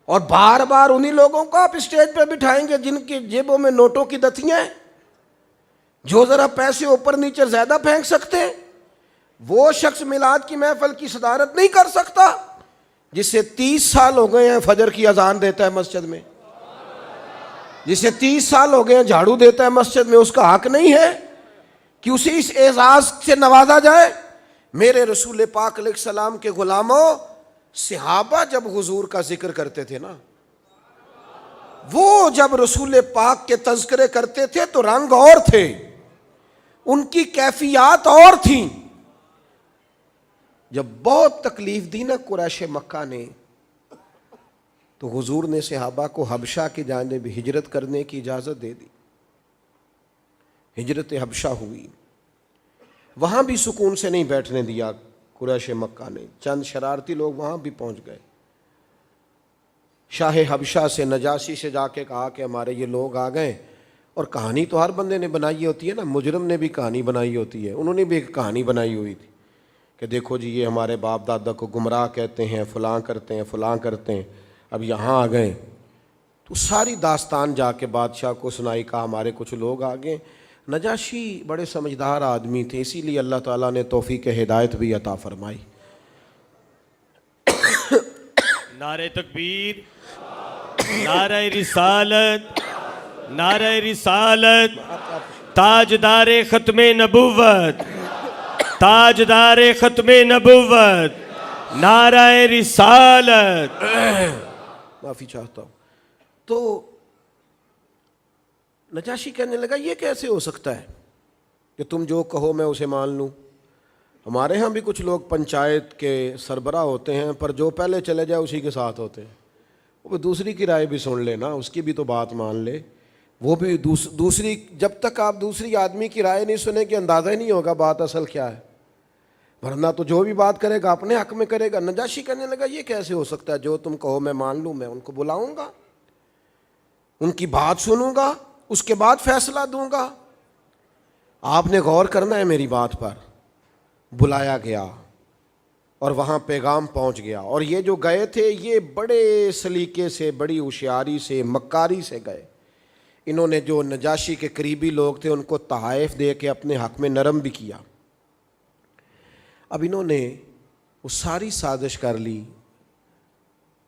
اور بار بار انہی لوگوں کو آپ اسٹیج پہ بٹھائیں گے جن کی جیبوں میں نوٹوں کی دتیاں ہیں, جو ذرا پیسے اوپر نیچے زیادہ پھینک سکتے ہیں. وہ شخص میلاد کی محفل کی صدارت نہیں کر سکتا جس سے 30 سال ہو گئے ہیں فجر کی اذان دیتا ہے مسجد میں. جسے 30 سال ہو گئے جھاڑو دیتا ہے مسجد میں، اس کا حق نہیں ہے کہ اسے اس اعزاز سے نوازا جائے؟ میرے رسول پاک علیہ السلام کے غلاموں، صحابہ جب حضور کا ذکر کرتے تھے نا، وہ جب رسول پاک کے تذکرے کرتے تھے تو رنگ اور تھے، ان کی کیفیات اور تھیں۔ جب بہت تکلیف دی نا قریش مکہ نے، تو حضور نے صحابہ کو حبشہ کی جانب ہجرت کرنے کی اجازت دے دی۔ ہجرت حبشہ ہوئی، وہاں بھی سکون سے نہیں بیٹھنے دیا قریش مکہ نے، چند شرارتی لوگ وہاں بھی پہنچ گئے۔ شاہ حبشہ سے، نجاشی سے جا کے کہا کہ ہمارے یہ لوگ آ گئے، اور کہانی تو ہر بندے نے بنائی ہوتی ہے نا، مجرم نے بھی کہانی بنائی ہوتی ہے، انہوں نے بھی ایک کہانی بنائی ہوئی تھی کہ دیکھو جی یہ ہمارے باپ دادا کو گمراہ کہتے ہیں، فلاں کرتے ہیں، فلاں کرتے ہیں، اب یہاں آ گئے۔ تو ساری داستان جا کے بادشاہ کو سنائی، کہا ہمارے کچھ لوگ آ گئے۔ نجاشی بڑے سمجھدار آدمی تھے، اسی لیے اللہ تعالیٰ نے توفیق ہدایت بھی عطا فرمائی۔ نعرہ تکبیر، نعرہ رسالت، نعرہ رسالت، تاجدار ختم نبوت، تاجدار ختم نبوت، نعرہ رسالت۔ معافی چاہتا ہوں۔ تو نجاشی کہنے لگا یہ کیسے ہو سکتا ہے کہ تم جو کہو میں اسے مان لوں؟ ہمارے ہاں بھی کچھ لوگ پنچایت کے سربراہ ہوتے ہیں، پر جو پہلے چلے جائے اسی کے ساتھ ہوتے ہیں۔ وہ دوسری کی رائے بھی سن لے نا، اس کی بھی تو بات مان لے۔ وہ بھی دوسری، جب تک آپ دوسری آدمی کی رائے نہیں سنیں کہ اندازہ ہی نہیں ہوگا بات اصل کیا ہے، ورنہ تو جو بھی بات کرے گا اپنے حق میں کرے گا۔ نجاشی کہنے لگا یہ کیسے ہو سکتا ہے، جو تم کہو میں مان لوں، میں ان کو بلاؤں گا، ان کی بات سنوں گا، اس کے بعد فیصلہ دوں گا۔ آپ نے غور کرنا ہے میری بات پر۔ بلایا گیا اور وہاں پیغام پہنچ گیا، اور یہ جو گئے تھے یہ بڑے سلیقے سے، بڑی ہوشیاری سے، مکاری سے گئے۔ انہوں نے جو نجاشی کے قریبی لوگ تھے ان کو تحائف دے کے اپنے حق میں نرم بھی کیا۔ اب انہوں نے وہ ساری سازش کر لی،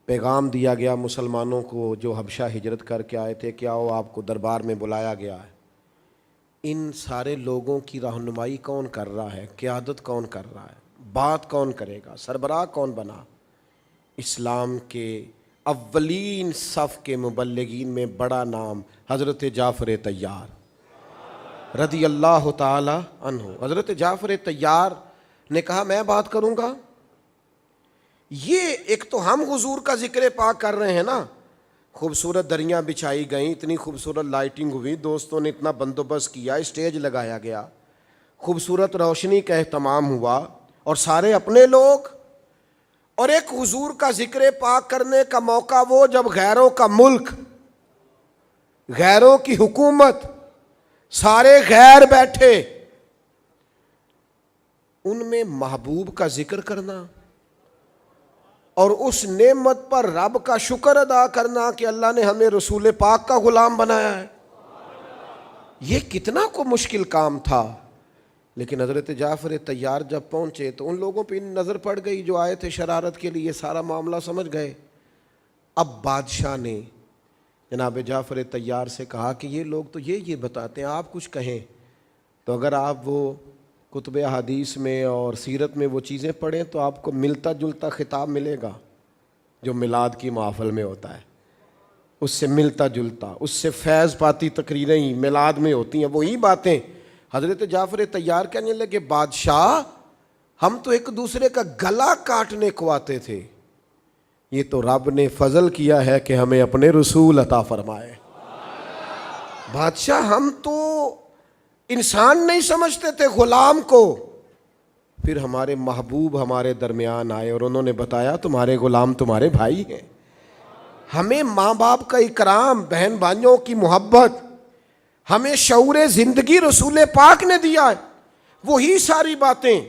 پیغام دیا گیا مسلمانوں کو جو حبشہ ہجرت کر کے آئے تھے کہ آؤ آپ کو دربار میں بلایا گیا ہے۔ ان سارے لوگوں کی رہنمائی کون کر رہا ہے، قیادت کون کر رہا ہے، بات کون کرے گا، سربراہ کون بنا؟ اسلام کے اولین صف کے مبلغین میں بڑا نام حضرت جعفر طیار رضی اللہ تعالی عنہ۔ حضرت جعفر طیار نے کہا میں بات کروں گا۔ یہ ایک تو ہم حضور کا ذکر پاک کر رہے ہیں نا، خوبصورت دریاں بچھائی گئیں، اتنی خوبصورت لائٹنگ ہوئی، دوستوں نے اتنا بندوبست کیا، اسٹیج لگایا گیا، خوبصورت روشنی کا اہتمام ہوا، اور سارے اپنے لوگ، اور ایک حضور کا ذکر پاک کرنے کا موقع وہ جب غیروں کا ملک، غیروں کی حکومت، سارے غیر بیٹھے، ان میں محبوب کا ذکر کرنا اور اس نعمت پر رب کا شکر ادا کرنا کہ اللہ نے ہمیں رسول پاک کا غلام بنایا ہے، یہ کتنا کو مشکل کام تھا۔ لیکن حضرت جعفر طیار جب پہنچے تو ان لوگوں پہ نظر پڑ گئی جو آئے تھے شرارت کے لیے، سارا معاملہ سمجھ گئے۔ اب بادشاہ نے جناب جعفر طیار سے کہا کہ یہ لوگ تو یہ بتاتے ہیں، آپ کچھ کہیں تو اگر آپ وہ کتب حدیث میں اور سیرت میں وہ چیزیں پڑھیں تو آپ کو ملتا جلتا خطاب ملے گا جو میلاد کی محفل میں ہوتا ہے، اس سے ملتا جلتا، اس سے فیض پاتی تقریریں ہی میلاد میں ہوتی ہیں، وہی باتیں۔ حضرت جعفر طیار کہنے لگے بادشاہ ہم تو ایک دوسرے کا گلا کاٹنے کو آتے تھے، یہ تو رب نے فضل کیا ہے کہ ہمیں اپنے رسول عطا فرمائے۔ بادشاہ ہم تو انسان نہیں سمجھتے تھے غلام کو، پھر ہمارے محبوب ہمارے درمیان آئے اور انہوں نے بتایا تمہارے غلام تمہارے بھائی ہیں۔ ہمیں ماں باپ کا اکرام، بہن بھائیوں کی محبت، ہمیں شعور زندگی رسول پاک نے دیا ہے، وہی ساری باتیں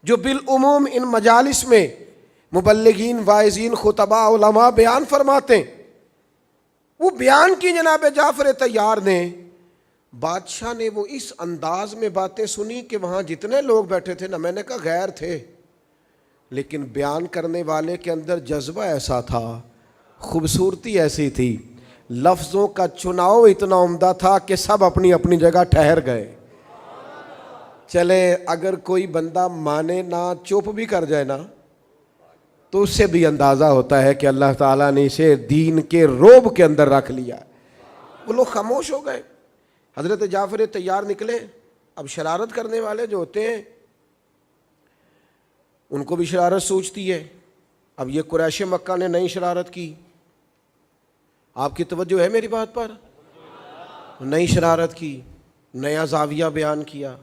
جو بالعموم ان مجالس میں مبلغین، واعظین، خطباء، علماء بیان فرماتے ہیں، وہ بیان کی جناب جعفر طیار نے۔ بادشاہ نے وہ اس انداز میں باتیں سنی کہ وہاں جتنے لوگ بیٹھے تھے نا، میں نے کہا غیر تھے، لیکن بیان کرنے والے کے اندر جذبہ ایسا تھا، خوبصورتی ایسی تھی، لفظوں کا چناؤ اتنا عمدہ تھا کہ سب اپنی اپنی جگہ ٹھہر گئے. چلے اگر کوئی بندہ مانے نہ چپ بھی کر جائے نا تو اس سے بھی اندازہ ہوتا ہے کہ اللہ تعالیٰ نے اسے دین کے روب کے اندر رکھ لیا. وہ لوگ خاموش ہو گئے. حضرت جعفر طیار نکلے. اب شرارت کرنے والے جو ہوتے ہیں ان کو بھی شرارت سوچتی ہے. اب یہ قریش مکہ نے نئی شرارت کی. آپ کی توجہ ہے میری بات پر؟ نئی شرارت کی, نیا زاویہ بیان کیا.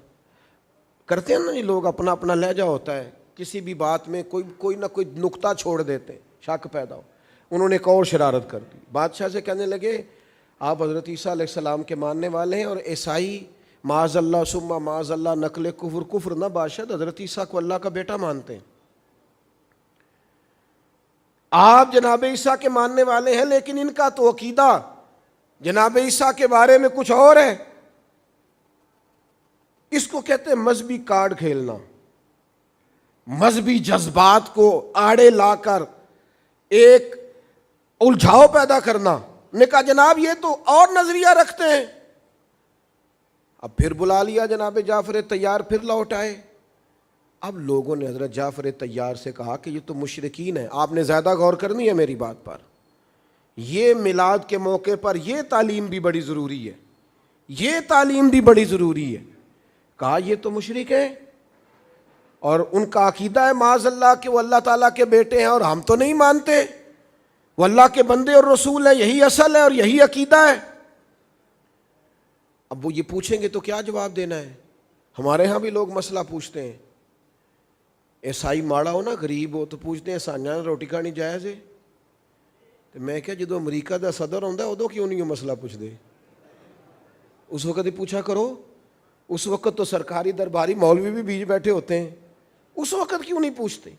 کرتے ہیں نا یہ لوگ, اپنا اپنا لہجہ ہوتا ہے, کسی بھی بات میں کوئی نہ کوئی نقطہ چھوڑ دیتے ہیں, شک پیدا ہو. انہوں نے ایک اور شرارت کر دی. بادشاہ سے کہنے لگے آپ حضرت عیسیٰ علیہ السلام کے ماننے والے ہیں اور عیسائی معاذ اللہ ثم معاذ اللہ نقل کفر نہ باشد, حضرت عیسیٰ کو اللہ کا بیٹا مانتے ہیں. آپ جناب عیسیٰ کے ماننے والے ہیں لیکن ان کا تو عقیدہ جناب عیسیٰ کے بارے میں کچھ اور ہے. اس کو کہتے ہیں مذہبی کارڈ کھیلنا, مذہبی جذبات کو آڑے لا کر ایک الجھاؤ پیدا کرنا. نے کہا جناب یہ تو اور نظریہ رکھتے ہیں. اب پھر بلا لیا جناب جعفر طیار, پھر لوٹ آئے. اب لوگوں نے حضرت جعفر طیار سے کہا کہ یہ تو مشرکین ہیں, آپ نے زیادہ غور کرنی ہے میری بات پر. یہ میلاد کے موقع پر یہ تعلیم بھی بڑی ضروری ہے, یہ تعلیم بھی بڑی ضروری ہے. کہا یہ تو مشرک ہیں اور ان کا عقیدہ ہے معاذ اللہ کہ وہ اللہ تعالیٰ کے بیٹے ہیں اور ہم تو نہیں مانتے, وہ اللہ کے بندے اور رسول ہیں, یہی اصل ہے اور یہی عقیدہ ہے. اب وہ یہ پوچھیں گے تو کیا جواب دینا ہے؟ ہمارے ہاں بھی لوگ مسئلہ پوچھتے ہیں. عیسائی ماڑا ہو نا, غریب ہو, تو پوچھتے ہیں سانجا روٹی کھانی جائز ہے. تو میں کیا جدو امریکہ دا صدر ہوندا ہے ادو کیوں نہیں مسئلہ پوچھ دے؟ اس وقت ہی پوچھا کرو. اس وقت تو سرکاری درباری مولوی بھی بیچ بیٹھے ہوتے ہیں, اس وقت کیوں نہیں پوچھتے؟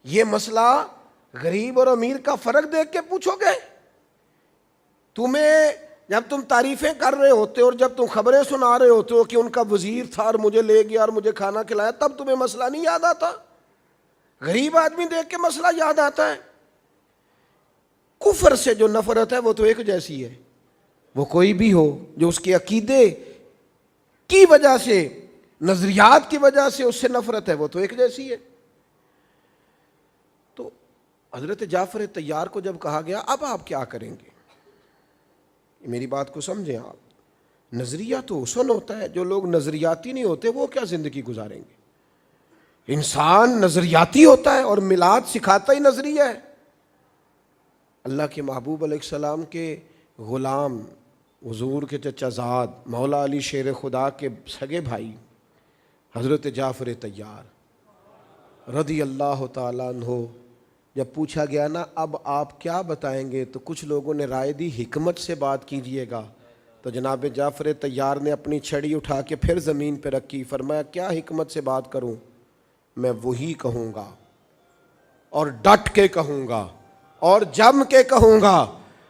یہ مسئلہ غریب اور امیر کا فرق دیکھ کے پوچھو گے؟ تمہیں جب تم تعریفیں کر رہے ہوتے ہو اور جب تم خبریں سنا رہے ہوتے ہو کہ ان کا وزیر تھا اور مجھے لے گیا اور مجھے کھانا کھلایا, تب تمہیں مسئلہ نہیں یاد آتا؟ غریب آدمی دیکھ کے مسئلہ یاد آتا ہے. کفر سے جو نفرت ہے وہ تو ایک جیسی ہے. وہ کوئی بھی ہو جو اس کے عقیدے کی وجہ سے, نظریات کی وجہ سے اس سے نفرت ہے, وہ تو ایک جیسی ہے. تو حضرت جعفر طیار کو جب کہا گیا اب آپ کیا کریں گے, میری بات کو سمجھیں آپ. نظریہ تو حسن ہوتا ہے, جو لوگ نظریاتی نہیں ہوتے وہ کیا زندگی گزاریں گے؟ انسان نظریاتی ہوتا ہے اور میلاد سکھاتا ہی نظریہ ہے. اللہ کے محبوب علیہ السلام کے غلام, حضور کے چچا زاد, مولا علی شیر خدا کے سگے بھائی حضرت جعفر طیار رضی اللہ تعالیٰ عنہ, جب پوچھا گیا نا اب آپ کیا بتائیں گے, تو کچھ لوگوں نے رائے دی حکمت سے بات کیجئے گا. تو جناب جعفر طیار نے اپنی چھڑی اٹھا کے پھر زمین پہ رکھی, فرمایا کیا حکمت سے بات کروں؟ میں وہی کہوں گا اور ڈٹ کے کہوں گا اور جم کے کہوں گا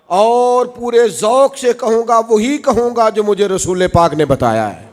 اور پورے ذوق سے کہوں گا, وہی کہوں گا جو مجھے رسول پاک نے بتایا ہے.